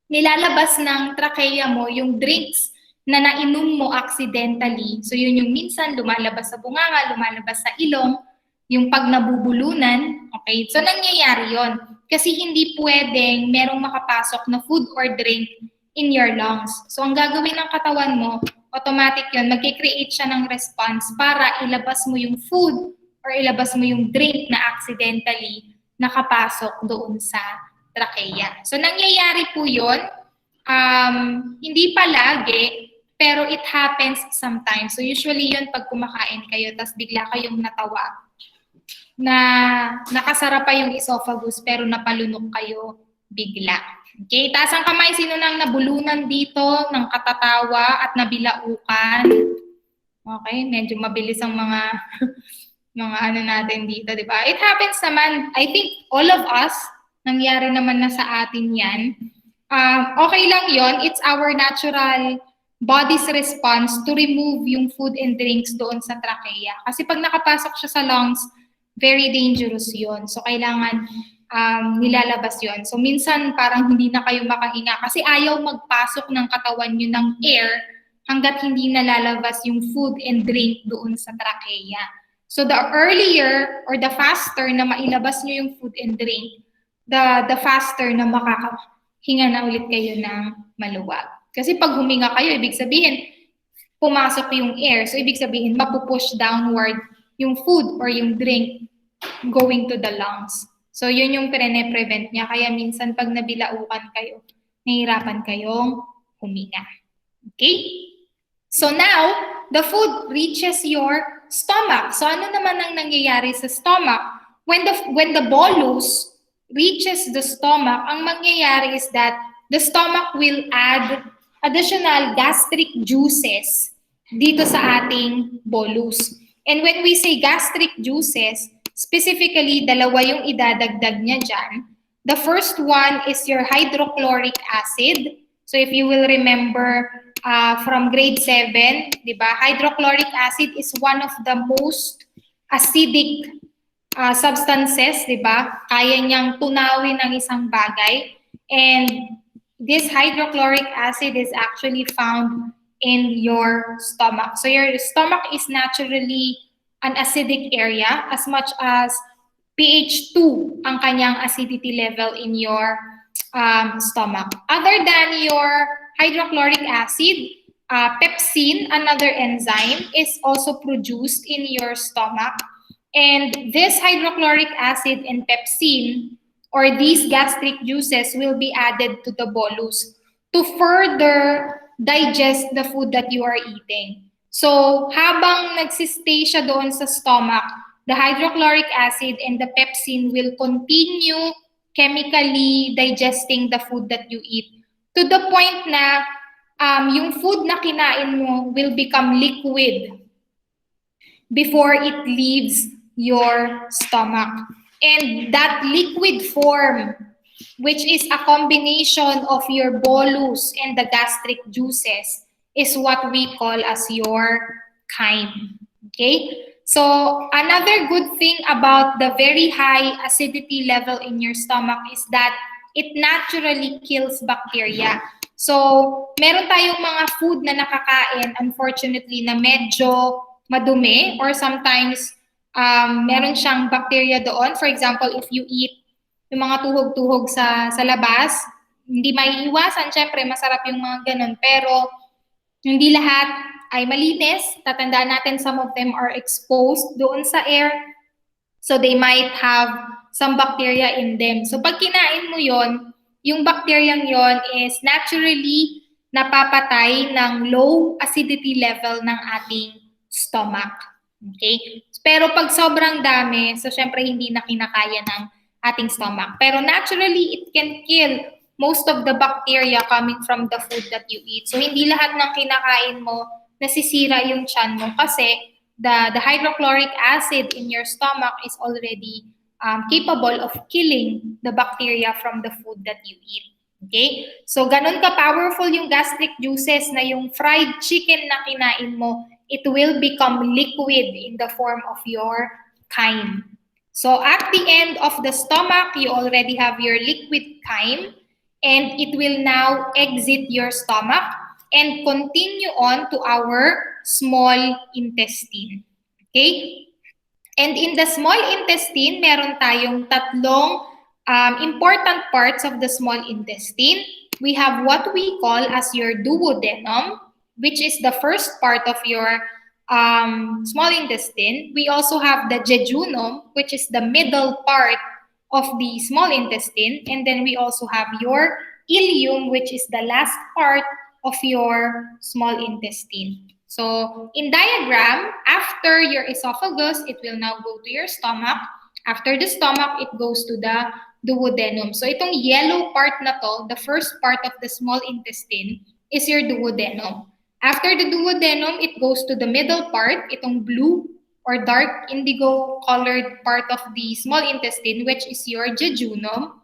nilalabas ng trachea mo yung drinks na nainom mo accidentally. So yun yung minsan lumalabas sa bunganga, lumalabas sa ilong, yung pag nabubulunan, okay? So nangyayari yon kasi hindi pwedeng merong makapasok na food or drink in your lungs. So ang gagawin ng katawan mo, automatic yun, mag-create siya ng response para ilabas mo yung food or ilabas mo yung drink na accidentally nakapasok doon sa trachea. So nangyayari po yun, hindi palagi, pero it happens sometimes. So usually yun pag kumakain kayo, tas bigla kayong natawa, na nakasara pa yung esophagus pero napalunok kayo bigla. Okay, taas ang kamay, sino nang nabulunan dito ng katatawa at nabilaukan? Okay, medyo mabilis ang mga mga ano natin dito, di ba? It happens naman, I think all of us, nangyari naman na sa atin yan. Okay lang yon, it's our natural body's response to remove yung food and drinks doon sa trachea. Kasi pag nakapasok siya sa lungs, very dangerous yon. So kailangan nilalabas yon. So minsan parang hindi na kayo makahinga kasi ayaw magpasok ng katawan nyo ng air hanggat hindi nalalabas yung food and drink doon sa trachea. So the earlier or the faster na mailabas nyo yung food and drink, the faster na makakahinga na ulit kayo ng maluwag. Kasi pag huminga kayo, ibig sabihin, pumasok yung air. So ibig sabihin, mapupush downward yung food or yung drink going to the lungs. So yun yung prevent niya. Kaya minsan pag nabilaukan kayo, nahihirapan kayong huminga. Okay? So now, the food reaches your stomach. So ano naman ang nangyayari sa stomach? When the bolus reaches the stomach, ang mangyayari is that the stomach will add additional gastric juices dito sa ating bolus. And when we say gastric juices, specifically, dalawa yung idadagdag niya dyan. The first one is your hydrochloric acid. So if you will remember from grade 7, di ba? Hydrochloric acid is one of the most acidic substances, di ba? Kaya niyang tunawin ang isang bagay. And this hydrochloric acid is actually found in your stomach. So your stomach is naturally an acidic area as much as pH 2 ang kanyang acidity level in your stomach. Other than your hydrochloric acid, pepsin, another enzyme, is also produced in your stomach. And this hydrochloric acid and pepsin, or these gastric juices, will be added to the bolus to further digest the food that you are eating. So, habang nagsistay siya doon sa stomach, the hydrochloric acid and the pepsin will continue chemically digesting the food that you eat to the point na yung food na kinain mo will become liquid before it leaves your stomach. And that liquid form, which is a combination of your bolus and the gastric juices, is what we call as your chyme. Okay? So another good thing about the very high acidity level in your stomach is that it naturally kills bacteria. So meron tayong mga food na nakakain, unfortunately, na medyo madumi or sometimes meron siyang bacteria doon. For example, if you eat yung mga tuhog-tuhog sa labas, hindi maiiwasan, syempre masarap yung mga ganun. Pero hindi lahat ay malinis. Tatandaan natin some of them are exposed doon sa air. So they might have some bacteria in them. So pag kinain mo yon, yung bacteria yon is naturally napapatay ng low acidity level ng ating stomach. Okay? Pero pag sobrang dami, so syempre hindi na kinakaya ng ating stomach. Pero naturally, it can kill most of the bacteria coming from the food that you eat. So hindi lahat ng kinakain mo nasisira yung tiyan mo kasi the hydrochloric acid in your stomach is already capable of killing the bacteria from the food that you eat. Okay? So ganun ka-powerful yung gastric juices na yung fried chicken na kinain mo, it will become liquid in the form of your chyme. So at the end of the stomach, you already have your liquid chyme and it will now exit your stomach and continue on to our small intestine. Okay? And in the small intestine, meron tayong tatlong important parts of the small intestine. We have what we call as your duodenum, which is the first part of your small intestine. We also have the jejunum, which is the middle part of the small intestine. And then we also have your ileum, which is the last part of your small intestine. So in diagram, after your esophagus, it will now go to your stomach. After the stomach, it goes to the duodenum. So itong yellow part na to, the first part of the small intestine, is your duodenum. After the duodenum, it goes to the middle part, itong blue or dark indigo colored part of the small intestine, which is your jejunum.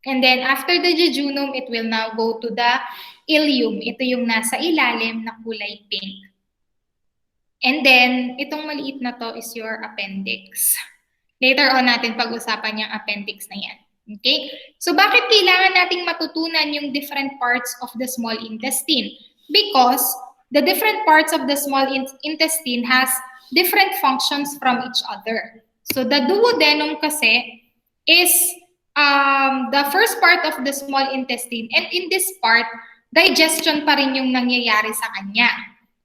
And then after the jejunum, it will now go to the ileum. Ito yung nasa ilalim na kulay pink. And then, itong maliit na to is your appendix. Later on natin pag-usapan yung appendix na yan. Okay? So bakit kailangan nating matutunan yung different parts of the small intestine? Because the different parts of the small intestine has different functions from each other. So the duodenum kasi is the first part of the small intestine, and in this part, digestion pa rin yung nangyayari sa kanya.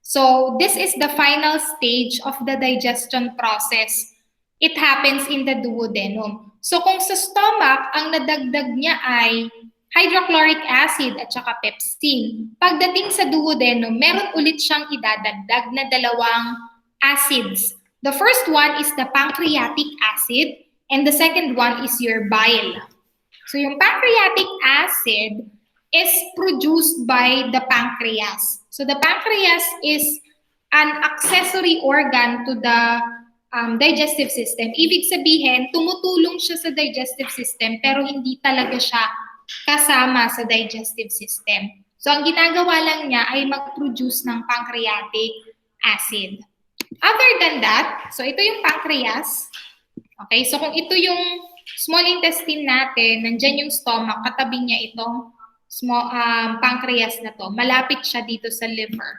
So this is the final stage of the digestion process. It happens in the duodenum. So kung sa stomach, ang nadagdag niya ay hydrochloric acid at saka pepsin, pagdating sa duodenum, meron ulit siyang idadagdag na dalawang acids. The first one is the pancreatic acid, and the second one is your bile. So yung pancreatic acid is produced by the pancreas. So the pancreas is an accessory organ to the digestive system. Ibig sabihin, tumutulong siya sa digestive system pero hindi talaga siya kasama sa digestive system. So ang ginagawa lang niya ay mag-produce ng pancreatic acid. Other than that, so ito yung pancreas. Okay, so kung ito yung small intestine natin, nandyan yung stomach, katabi niya itong small pancreas na to. Malapit siya dito sa liver.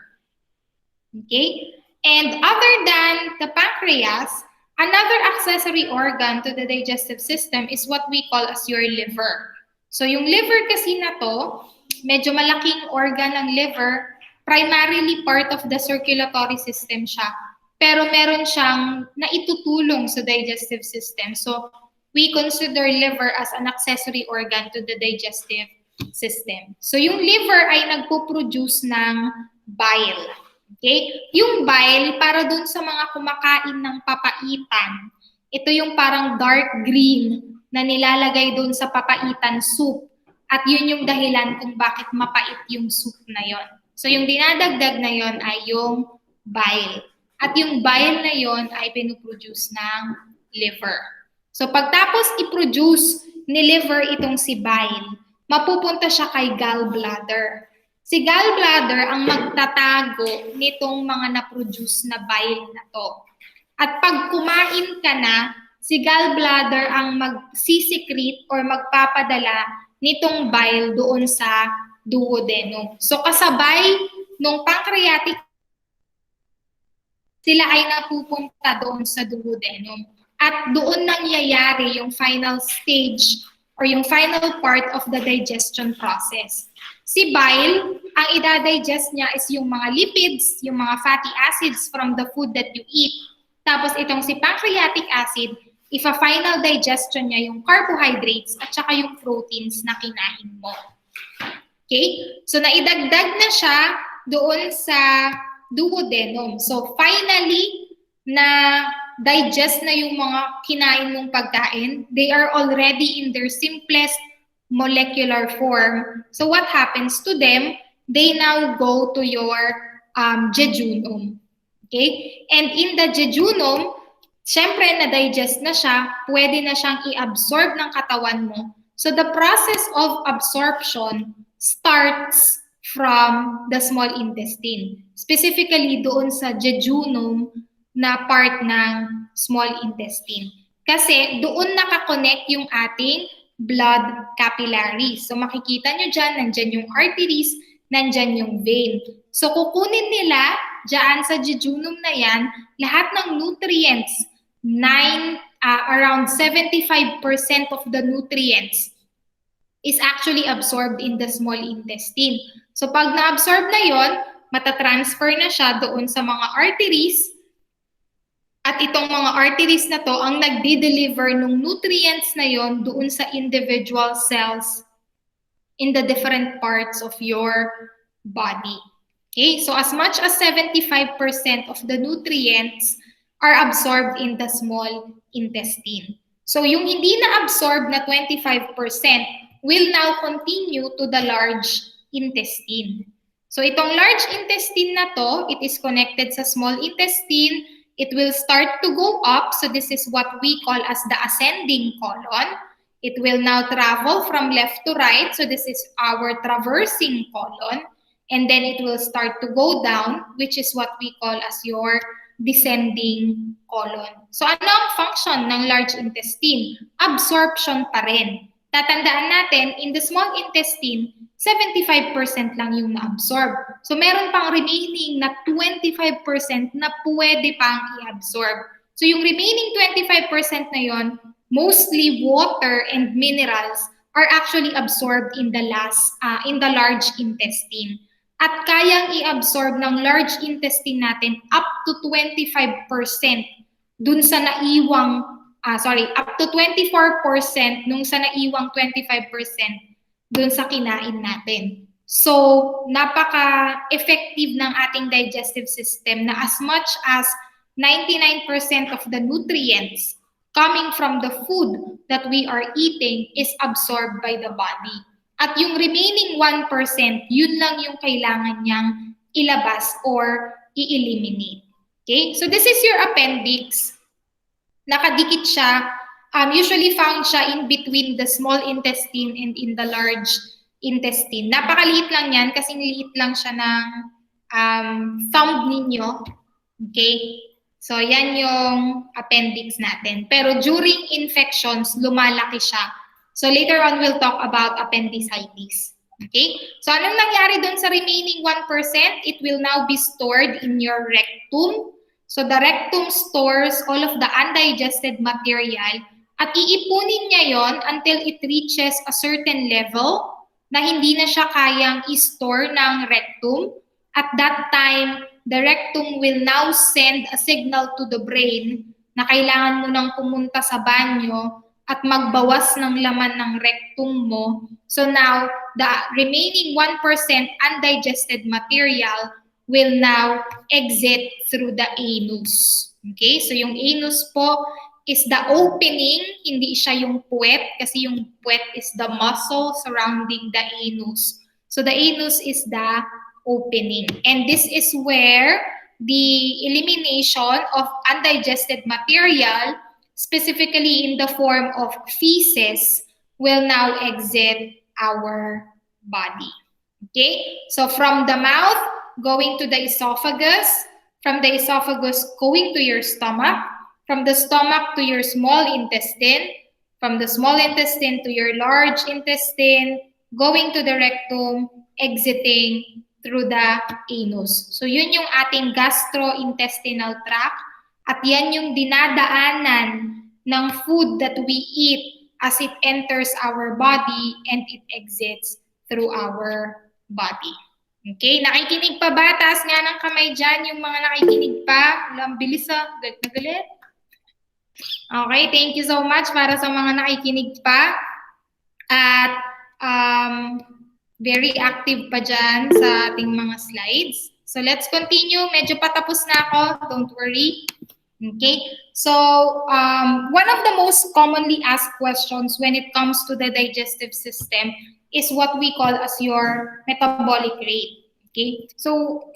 Okay? And other than the pancreas, another accessory organ to the digestive system is what we call as your liver. So yung liver kasi na to, medyo malaking organ ng liver, primarily part of the circulatory system siya. Pero meron siyang naitutulong sa digestive system. So we consider liver as an accessory organ to the digestive system. So yung liver ay nagpo-produce ng bile. Okay? Yung bile, para dun sa mga kumakain ng papaitan, Ito yung parang dark green na nilalagay doon sa papaitan soup. At yun yung dahilan kung bakit mapait yung soup na yon. So yung dinadagdag na yon ay yung bile. At yung bile na yon ay pinuproduce ng liver. So pagtapos i-produce ni liver itong si bile, mapupunta siya kay gallbladder. Si gallbladder ang magtatago nitong mga na-produce na bile na to. At pag kumain ka na, si gallbladder ang magsisecrete or magpapadala nitong bile doon sa duodenum. So kasabay nung pancreatic, sila ay napupunta doon sa duodenum. At doon nangyayari yung final stage or yung final part of the digestion process. Si bile, ang ida-digest niya is yung mga lipids, yung mga fatty acids from the food that you eat. Tapos itong si pancreatic acid, final digestion niya yung carbohydrates at saka yung proteins na kinain mo. Okay? So naidagdag na siya doon sa duodenum. So finally, na digest na yung mga kinain mong pagkain. They are already in their simplest molecular form. So what happens to them? They now go to your jejunum. Okay? And in the jejunum, syempre na-digest na siya, pwede na siyang i-absorb ng katawan mo. So the process of absorption starts from the small intestine. Specifically doon sa jejunum na part ng small intestine. Kasi doon nakakonect yung ating blood capillaries. So makikita nyo dyan, nandyan yung arteries, nandyan yung vein. So kukunin nila dyan sa jejunum na yan, lahat ng nutrients, around 75% of the nutrients is actually absorbed in the small intestine. So pag na-absorb na yon, matatransfer na siya doon sa mga arteries. At itong mga arteries na to ang nagdi-deliver ng nutrients na yon doon sa individual cells in the different parts of your body. Okay, so as much as 75% of the nutrients are absorbed in the small intestine. So yung hindi na-absorb na 25% will now continue to the large intestine. So itong large intestine na to, it is connected sa small intestine. It will start to go up. So this is what we call as the ascending colon. It will now travel from left to right. So this is our traversing colon. And then it will start to go down, which is what we call as your descending colon. So ano ang function ng large intestine? Absorption pa rin. Tatandaan natin, in the small intestine, 75% lang yung na-absorb. So meron pang remaining na 25% na pwede pang i-absorb. So yung remaining 25% na yon, mostly water and minerals are actually absorbed in the large intestine. At kayang i-absorb ng large intestine natin up to 25% dun sa naiwang, up to 24% nung sa naiwang 25% dun sa kinain natin. So, napaka-effective ng ating digestive system na as much as 99% of the nutrients coming from the food that we are eating is absorbed by the body. At yung remaining 1%, yun lang yung kailangan niyang ilabas or i-eliminate. Okay? So this is your appendix. Nakadikit siya. Usually found siya in between the small intestine and in the large intestine. Napakaliit lang yan kasi liit lang siya ng thumb ninyo. Okay? So yan yung appendix natin. Pero during infections, lumalaki siya. So later on, we'll talk about appendicitis. Okay? So anong nangyari dun sa remaining 1%? It will now be stored in your rectum. So the rectum stores all of the undigested material at iipunin niya yon until it reaches a certain level na hindi na siya kayang i-store ng rectum. At that time, the rectum will now send a signal to the brain na kailangan mo nang pumunta sa banyo at magbawas ng laman ng rectum mo. So now, the remaining 1% undigested material will now exit through the anus. Okay? So yung anus po is the opening, hindi siya yung puwet, kasi yung puwet is the muscle surrounding the anus. So the anus is the opening. And this is where the elimination of undigested material, specifically in the form of feces, will now exit our body. Okay? So from the mouth, going to the esophagus, from the esophagus, going to your stomach, from the stomach to your small intestine, from the small intestine to your large intestine, going to the rectum, exiting through the anus. So yun yung ating gastrointestinal tract at yan yung dinadaanan ng food that we eat as it enters our body and it exits through our body. Okay, nakikinig pa ba? Taas nga ng kamay dyan yung mga nakikinig pa. Alam, bilis galit na galit. Okay, thank you so much para sa mga nakikinig pa. At very active pa dyan sa ating mga slides. So let's continue. Medyo patapos na ako. Don't worry. Okay, so one of the most commonly asked questions when it comes to the digestive system is what we call as your metabolic rate. Okay, so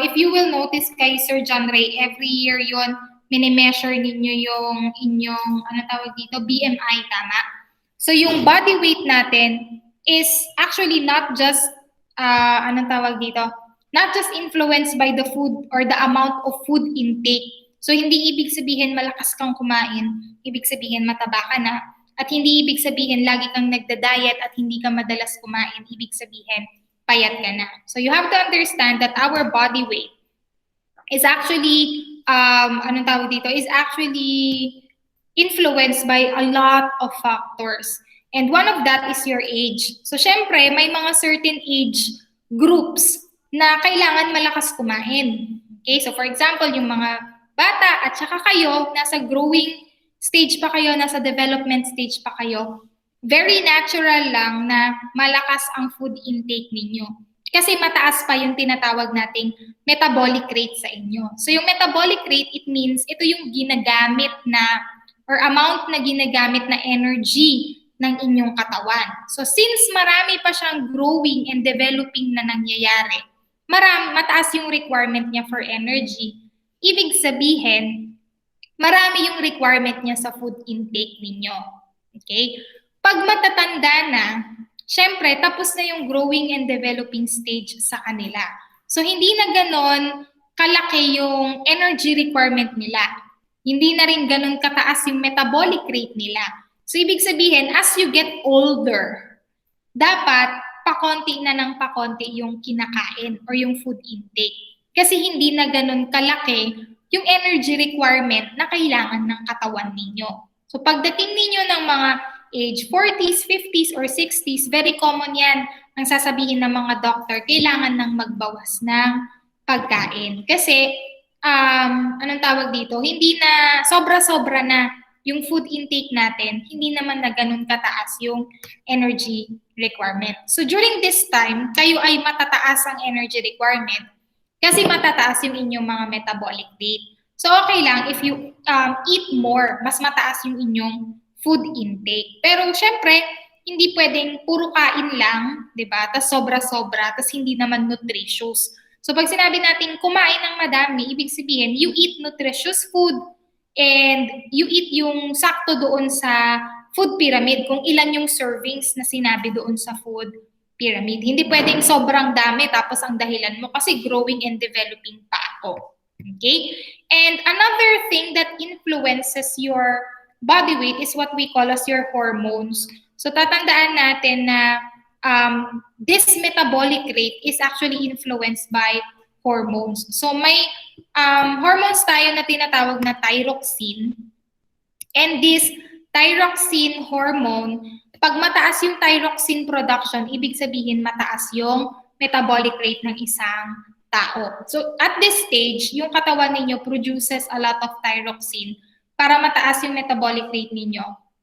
if you will notice kay Sir John Ray, every year yon mini-measure ninyo yung inyong, ano tawag dito, BMI, tama? So yung body weight natin is actually not just, ano tawag dito, not just influenced by the food or the amount of food intake. So, hindi ibig sabihin malakas kang kumain, ibig sabihin mataba ka na, at hindi ibig sabihin lagi kang nagda-diet at hindi ka madalas kumain, ibig sabihin payat ka na. So, you have to understand that our body weight is actually, anong tawag dito, is actually influenced by a lot of factors. And one of that is your age. So, syempre, may mga certain age groups na kailangan malakas kumain. Okay, so for example, yung mga bata at saka kayo, nasa growing stage pa kayo, nasa development stage pa kayo, very natural lang na malakas ang food intake ninyo. Kasi mataas pa yung tinatawag nating metabolic rate sa inyo. So yung metabolic rate, it means ito yung ginagamit na or amount na ginagamit na energy ng inyong katawan. So since marami pa siyang growing and developing na nangyayari, mataas yung requirement niya for energy. Ibig sabihin, marami yung requirement niya sa food intake ninyo. Okay? Pag matatanda na, syempre, tapos na yung growing and developing stage sa kanila. So, hindi na ganon kalaki yung energy requirement nila. Hindi na rin ganon kataas yung metabolic rate nila. So, ibig sabihin, as you get older, dapat pakonti na ng pakonti yung kinakain or yung food intake. Kasi hindi na ganun kalaki yung energy requirement na kailangan ng katawan ninyo. So pagdating ninyo ng mga age 40s, 50s, or 60s, very common yan ang sasabihin ng mga doctor, kailangan ng magbawas ng pagkain. Kasi, anong tawag dito, hindi na, sobra-sobra na yung food intake natin, hindi naman na ganun kataas yung energy requirement. So during this time, kayo ay matataas ang energy requirement kasi matataas yung inyong mga metabolic rate. So okay lang if you eat more, mas mataas yung inyong food intake. Pero syempre, hindi pwedeng puro kain lang, di ba? Tas sobra-sobra, tas hindi naman nutritious. So pag sinabi natin kumain ng madami, ibig sabihin, you eat nutritious food and you eat yung sakto doon sa food pyramid, kung ilan yung servings na sinabi doon sa food pyramid. Hindi pwedeng sobrang dami tapos ang dahilan mo kasi growing and developing pa ako. Okay? And another thing that influences your body weight is what we call as your hormones. So tatandaan natin na this metabolic rate is actually influenced by hormones. So may hormones tayo na tinatawag na thyroxine. And this thyroxine hormone, pag mataas yung thyroxine production, ibig sabihin mataas yung metabolic rate ng isang tao. So at this stage, yung katawan ninyo produces a lot of thyroxine para mataas yung metabolic rate ninyo,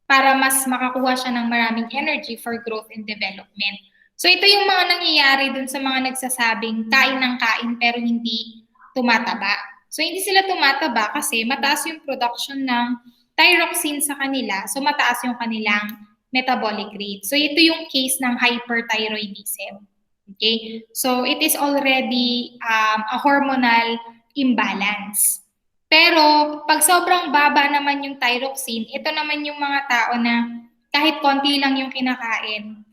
para mas makakuha siya ng maraming energy for growth and development. So ito yung mga nangyayari dun sa mga nagsasabing kain ng kain pero hindi tumataba. So hindi sila tumataba kasi mataas yung production ng thyroxine sa kanila, so mataas yung kanilang metabolic rate. So ito yung case ng hyperthyroidism. Okay? So it is already a hormonal imbalance. Pero pag sobrang baba naman yung thyroxine, ito naman yung mga tao na kahit konti lang yung kinakain,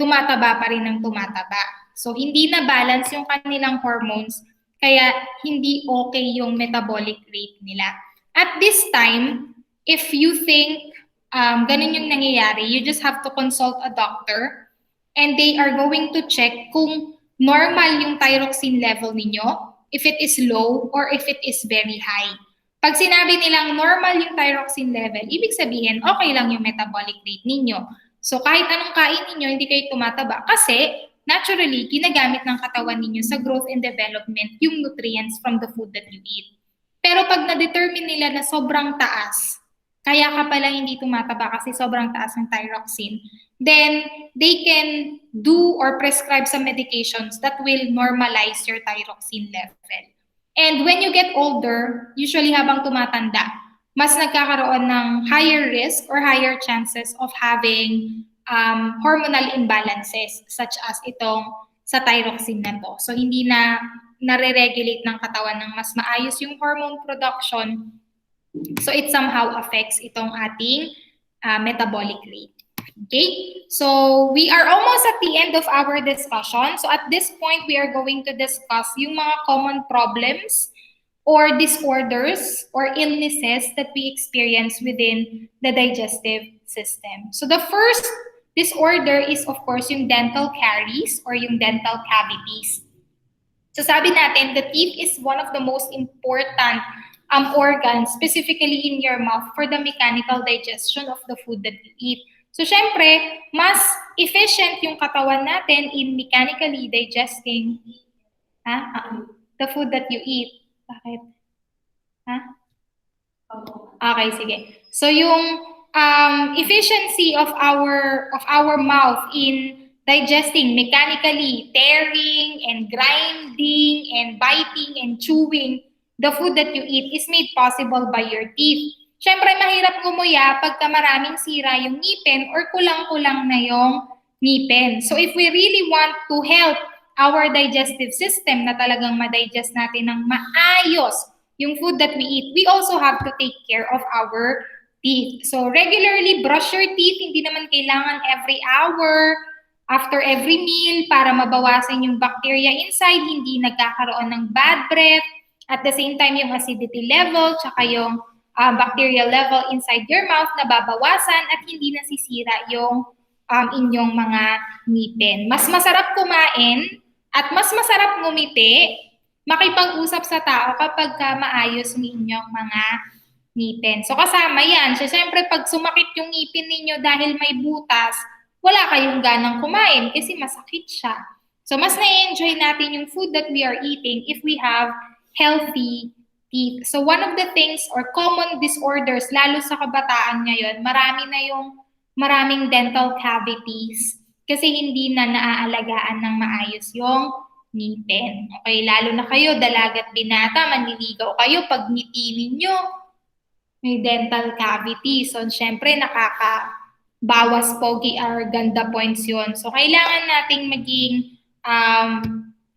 tumataba pa rin ng tumataba. So hindi na balance yung kanilang hormones, kaya hindi okay yung metabolic rate nila. At this time, if you think ganun yung nangyayari, you just have to consult a doctor and they are going to check kung normal yung thyroxine level ninyo, if it is low or if it is very high. Pag sinabi nilang normal yung thyroxine level, ibig sabihin okay lang yung metabolic rate ninyo. So kahit anong kain ninyo, hindi kayo tumataba kasi naturally, ginagamit ng katawan ninyo sa growth and development yung nutrients from the food that you eat. Pero pag na-determine nila na sobrang taas, kaya ka pala hindi tumataba kasi sobrang taas ng thyroxine, then they can do or prescribe some medications that will normalize your thyroxine level. And when you get older, usually habang tumatanda, mas nagkakaroon ng higher risk or higher chances of having hormonal imbalances such as itong sa thyroxine na to. So hindi na nare-regulate ng katawan ng mas maayos yung hormone production. So it somehow affects itong ating metabolic rate. Okay? So we are almost at the end of our discussion. So at this point, we are going to discuss yung mga common problems or disorders or illnesses that we experience within the digestive system. So the first disorder is of course yung dental caries or yung dental cavities. So sabi natin, the teeth is one of the most important organs, specifically in your mouth, for the mechanical digestion of the food that you eat. So syempre, mas efficient yung katawan natin in mechanically digesting the food that you eat. Bakit? Okay, sige. So yung efficiency of our mouth in digesting mechanically, tearing and grinding and biting and chewing the food that you eat is made possible by your teeth. Siyempre, mahirap gumuya pagka maraming sira yung ngipin or kulang-kulang na yung ngipin. So if we really want to help our digestive system na talagang ma-digest natin ng maayos yung food that we eat, we also have to take care of our teeth. So regularly brush your teeth, hindi naman kailangan every hour, after every meal para mabawasan yung bacteria inside, hindi nagkakaroon ng bad breath. At the same time, yung acidity level, tsaka yung bacterial level inside your mouth nababawasan at hindi nasisira yung inyong mga ngipin. Mas masarap kumain at mas masarap ngumiti, makipag-usap sa tao kapag maayos ng inyong mga ngipin. So kasama yan. So syempre pag sumakit yung ngipin ninyo dahil may butas, wala kayong ganang kumain kasi masakit siya. So mas na-enjoy natin yung food that we are eating if we have healthy teeth. So one of the things or common disorders, lalo sa kabataan ngayon, maraming dental cavities kasi hindi na naaalagaan ng maayos yung ngipin. Okay, lalo na kayo, dalagat binata, manliligaw kayo, pag ngiti ninyo, may dental cavity. So syempre nakakabawas pogi or ganda points yun. So kailangan nating maging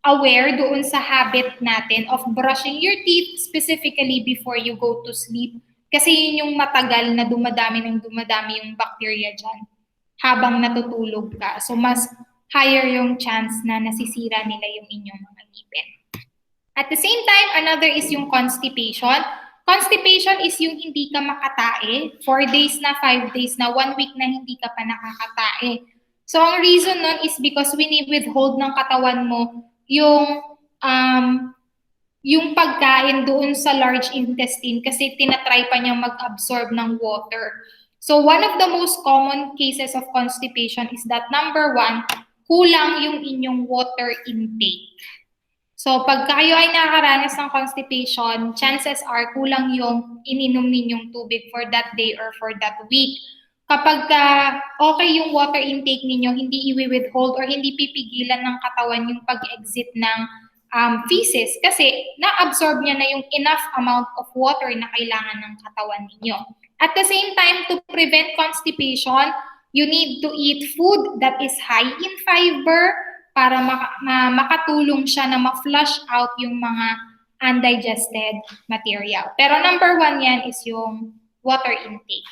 aware doon sa habit natin of brushing your teeth specifically before you go to sleep. Kasi yun yung matagal na dumadami yung bacteria dyan habang natutulog ka. So mas higher yung chance na nasisira nila yung inyong mga ngipin. At the same time, another is yung constipation. Constipation is yung hindi ka makatae. 4 days na, 5 days na, 1 week na hindi ka pa nakakatae. So ang reason nun is because withhold ng katawan mo yung pagkain doon sa large intestine kasi tinatry pa niyang mag-absorb ng water. So one of the most common cases of constipation is that number 1, kulang yung inyong water intake. So pag kayo ay nakakaranas ng constipation, chances are kulang yung ininom ninyong tubig for that day or for that week. Kapag okay yung water intake ninyo, hindi i-withhold or hindi pipigilan ng katawan yung pag-exit ng feces kasi na-absorb niya na yung enough amount of water na kailangan ng katawan ninyo. At the same time, to prevent constipation, you need to eat food that is high in fiber para makatulong siya na ma-flush out yung mga undigested material. Pero number 1 yan is yung water intake.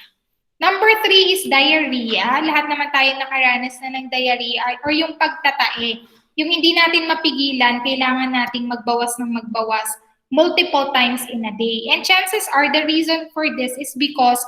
Number 3 is diarrhea. Lahat naman tayo nakaranas na ng diarrhea or yung pagtatae. Yung hindi natin mapigilan, kailangan nating magbawas ng magbawas multiple times in a day. And chances are the reason for this is because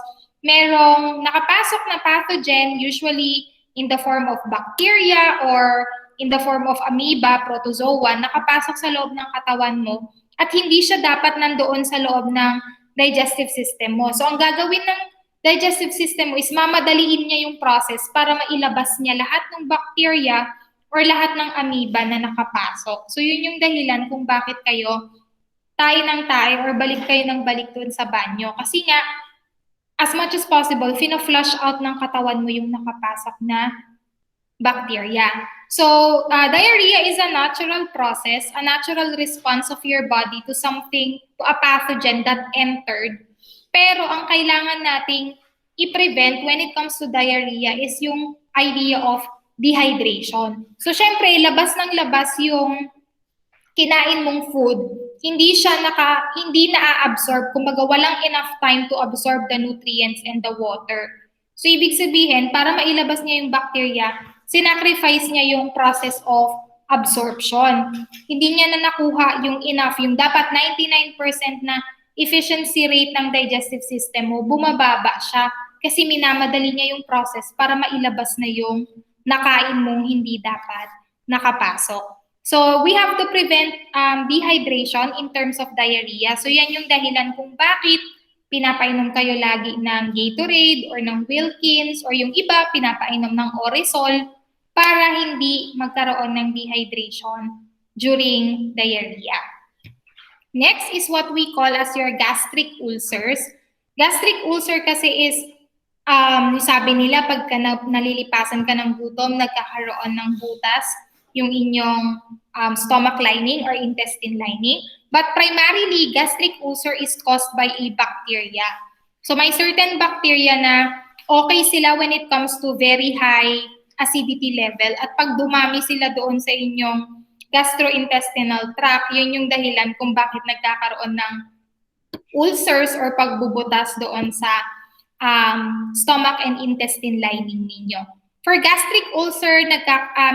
merong nakapasok na pathogen, usually in the form of bacteria or in the form of amoeba, protozoa, nakapasok sa loob ng katawan mo at hindi siya dapat nandoon sa loob ng digestive system mo. So ang gagawin ng digestive system mo is mamadaliin niya yung process para mailabas niya lahat ng bacteria or lahat ng amoeba na nakapasok. So yun yung dahilan kung bakit kayo tayo ng tayo or balik kayo ng balik doon sa banyo. Kasi nga, as much as possible, fina-flush out ng katawan mo yung nakapasok na bacteria. So, diarrhea is a natural process, a natural response of your body to something, to a pathogen that entered. Pero ang kailangan nating i-prevent when it comes to diarrhea is yung idea of dehydration. So, syempre, labas ng labas yung kinain mong food, hindi na-absorb, kumbaga walang enough time to absorb the nutrients and the water. So, ibig sabihin, para mailabas niya yung bacteria, sinacrifice niya yung process of absorption. Hindi niya na nakuha yung enough, yung dapat 99% na efficiency rate ng digestive system mo, bumababa siya kasi minamadali niya yung process para mailabas na yung nakain mong hindi dapat nakapasok. So, we have to prevent dehydration in terms of diarrhea. So, yan yung dahilan kung bakit pinapainom kayo lagi ng Gatorade or ng Wilkins or yung iba pinapainom ng Oresol para hindi magkaroon ng dehydration during diarrhea. Next is what we call as your gastric ulcers. Gastric ulcer kasi is, sabi nila, pagka nalilipasan ka ng gutom, nagkakaroon ng butas yung inyong stomach lining or intestine lining. But primarily, gastric ulcer is caused by a bacteria. So may certain bacteria na okay sila when it comes to very high acidity level. At pag dumami sila doon sa inyong gastrointestinal tract, yun yung dahilan kung bakit nagkakaroon ng ulcers or pagbubutas doon sa stomach and intestine lining ninyo. For gastric ulcer,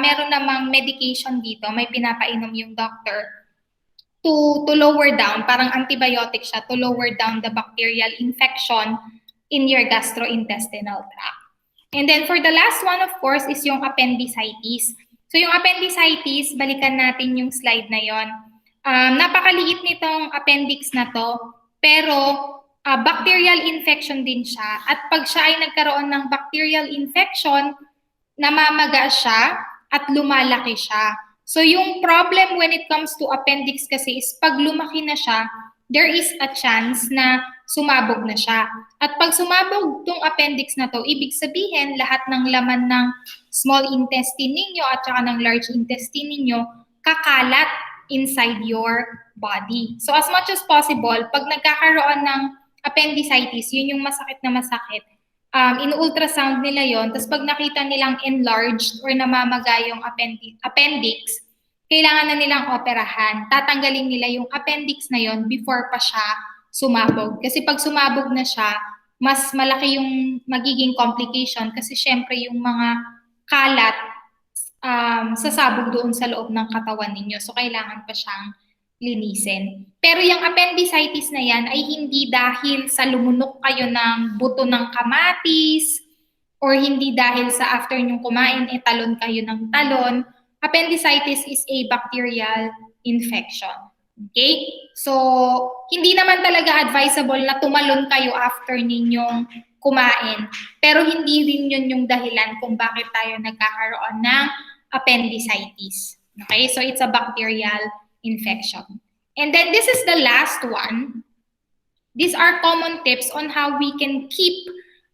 meron namang medication dito, may pinapainom yung doctor to lower down, parang antibiotic siya, to lower down the bacterial infection in your gastrointestinal tract. And then for the last one, of course, is yung appendicitis. So yung appendicitis, balikan natin yung slide na yon. Napakaliit nitong appendix na to, pero bacterial infection din siya. At pag siya ay nagkaroon ng bacterial infection, namamaga siya at lumalaki siya. So yung problem when it comes to appendix kasi is pag lumaki na siya, there is a chance na sumabog na siya. At pag sumabog tong appendix na to, ibig sabihin lahat ng laman ng small intestine ninyo at saka ng large intestine ninyo kakalat inside your body. So as much as possible, pag nagkakaroon ng appendicitis, yun yung masakit na masakit. In-ultrasound nila yon, tapos pag nakita nilang enlarged or namamaga yung appendix, kailangan na nilang operahan. Tatanggalin nila yung appendix na yon before pa siya sumabog. Kasi pag sumabog na siya, mas malaki yung magiging complication kasi syempre yung mga kalat sasabog doon sa loob ng katawan ninyo. So kailangan pa siyang linisin. Pero yung appendicitis na yan ay hindi dahil sa lumunok kayo ng buto ng kamatis or hindi dahil sa after nyong kumain, talon kayo ng talon. Appendicitis is a bacterial infection. Okay? So, hindi naman talaga advisable na tumalon kayo after ninyong kumain. Pero hindi rin yun yung dahilan kung bakit tayo nagkakaroon ng appendicitis. Okay? So, it's a bacterial infection. And then this is the last one. These are common tips on how we can keep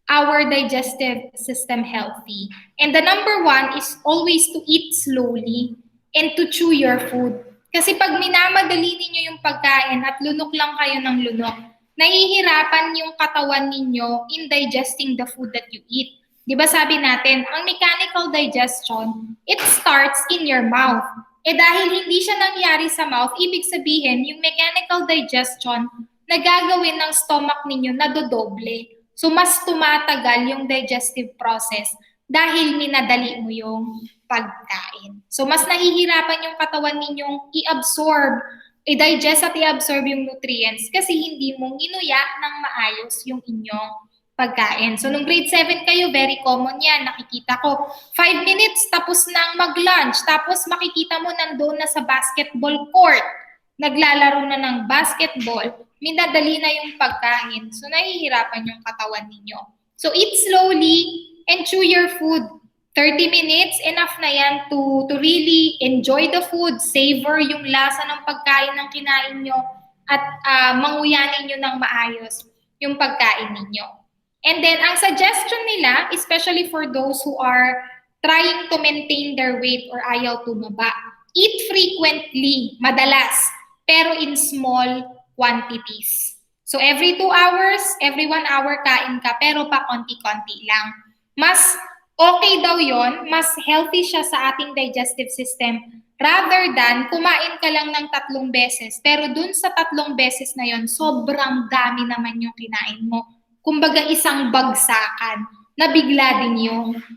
our digestive system healthy. And the number one is always to eat slowly and to chew your food. Kasi pag minamadali ninyo yung pagkain at lunok lang kayo ng lunok, nahihirapan yung katawan ninyo in digesting the food that you eat. Di ba sabi natin, ang mechanical digestion, it starts in your mouth. Dahil hindi siya nangyari sa mouth, ibig sabihin, yung mechanical digestion na gagawin ng stomach ninyo nadodoble. So, mas tumatagal yung digestive process dahil minadali mo yung pagkain. So, mas nahihirapan yung katawan ninyong i-digest at i-absorb yung nutrients kasi hindi mo ginuya ng maayos yung inyong pagkain. So, nung grade 7 kayo, very common yan. Nakikita ko, 5 minutes tapos nang mag-lunch. Tapos makikita mo nandoon na sa basketball court. Naglalaro na ng basketball. Minadali na yung pagkain. So, nahihirapan yung katawan ninyo. So, eat slowly and chew your food. 30 minutes, enough na yan to really enjoy the food, savor yung lasa ng pagkain ng kinain nyo, at manguyanin nyo ng maayos yung pagkain ninyo. And then, ang suggestion nila, especially for those who are trying to maintain their weight or ayaw tumaba, eat frequently, madalas, pero in small quantities. So, every 2 hours, every 1 hour kain ka, pero pa konti-konti lang. Mas okay daw yon, mas healthy siya sa ating digestive system rather than kumain ka lang ng 3 beses, pero dun sa 3 beses na yon, sobrang dami naman yung kinain mo. Kumbaga isang bagsakan na bigla din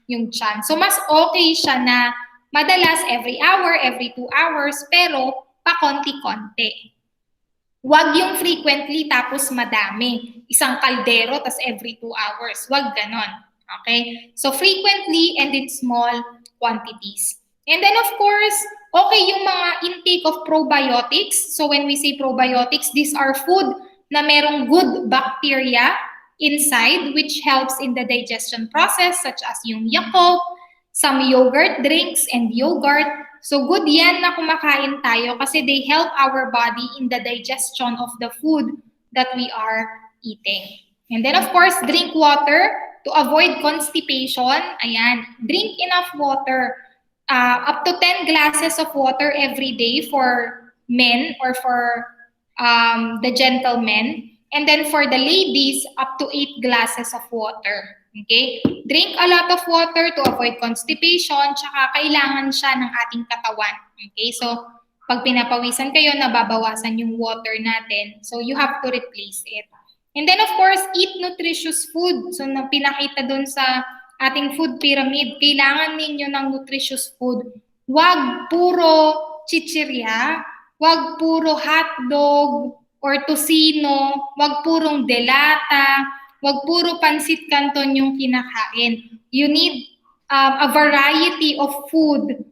yung tiyan. So mas okay siya na madalas every hour, every 2 hours, pero pa konti-konti. Wag yung frequently tapos madami. Isang kaldero tas every 2 hours. Wag ganon. Okay? So frequently and in small quantities. And then of course, okay yung mga intake of probiotics. So when we say probiotics, these are food na merong good bacteria inside, which helps in the digestion process, such as yung Yakult, some yogurt drinks and yogurt. So good yan na kumakain tayo kasi they help our body in the digestion of the food that we are eating. And then of course, drink water to avoid constipation. Ayan, drink enough water. Up to 10 glasses of water every day for men or for the gentlemen. And then for the ladies, up to 8 glasses of water. Okay? Drink a lot of water to avoid constipation, tsaka kailangan siya ng ating katawan. Okay? So, pag pinapawisan kayo, nababawasan yung water natin. So, you have to replace it. And then, of course, eat nutritious food. So, na pinakita dun sa ating food pyramid, kailangan ninyo ng nutritious food. Wag puro chichirya, wag puro hotdog, or tocino, wag purong delata, wag puro pansit canton yung kinakain. You need a variety of food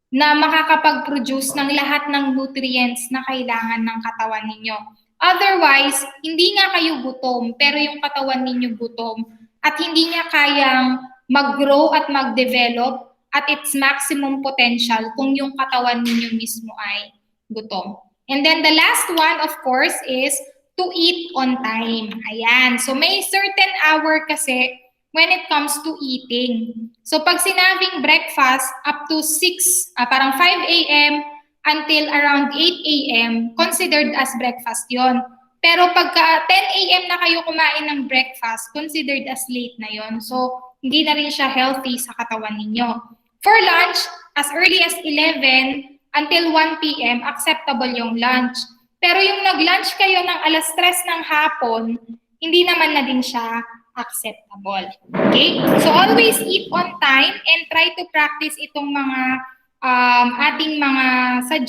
na makakapag-produce ng lahat ng nutrients na kailangan ng katawan ninyo. Otherwise, hindi nga kayo gutom, pero yung katawan ninyo gutom at hindi niya kayang mag-grow at mag-develop at its maximum potential kung yung katawan ninyo mismo ay gutom. And then the last one, of course, is to eat on time. Ayan. So may certain hour kasi when it comes to eating. So pag sinabing breakfast, up to 6, parang 5 a.m. until around 8 a.m., considered as breakfast yon. Pero pagka 10 a.m. na kayo kumain ng breakfast, considered as late na yon. So hindi na rin siya healthy sa katawan ninyo. For lunch, as early as 11 until 1 p.m., acceptable yung lunch. Pero yung nag-lunch kayo ng alas 3 ng hapon, hindi naman na din siya acceptable. Okay? So always eat on time and try to practice itong mga ating mga suggestions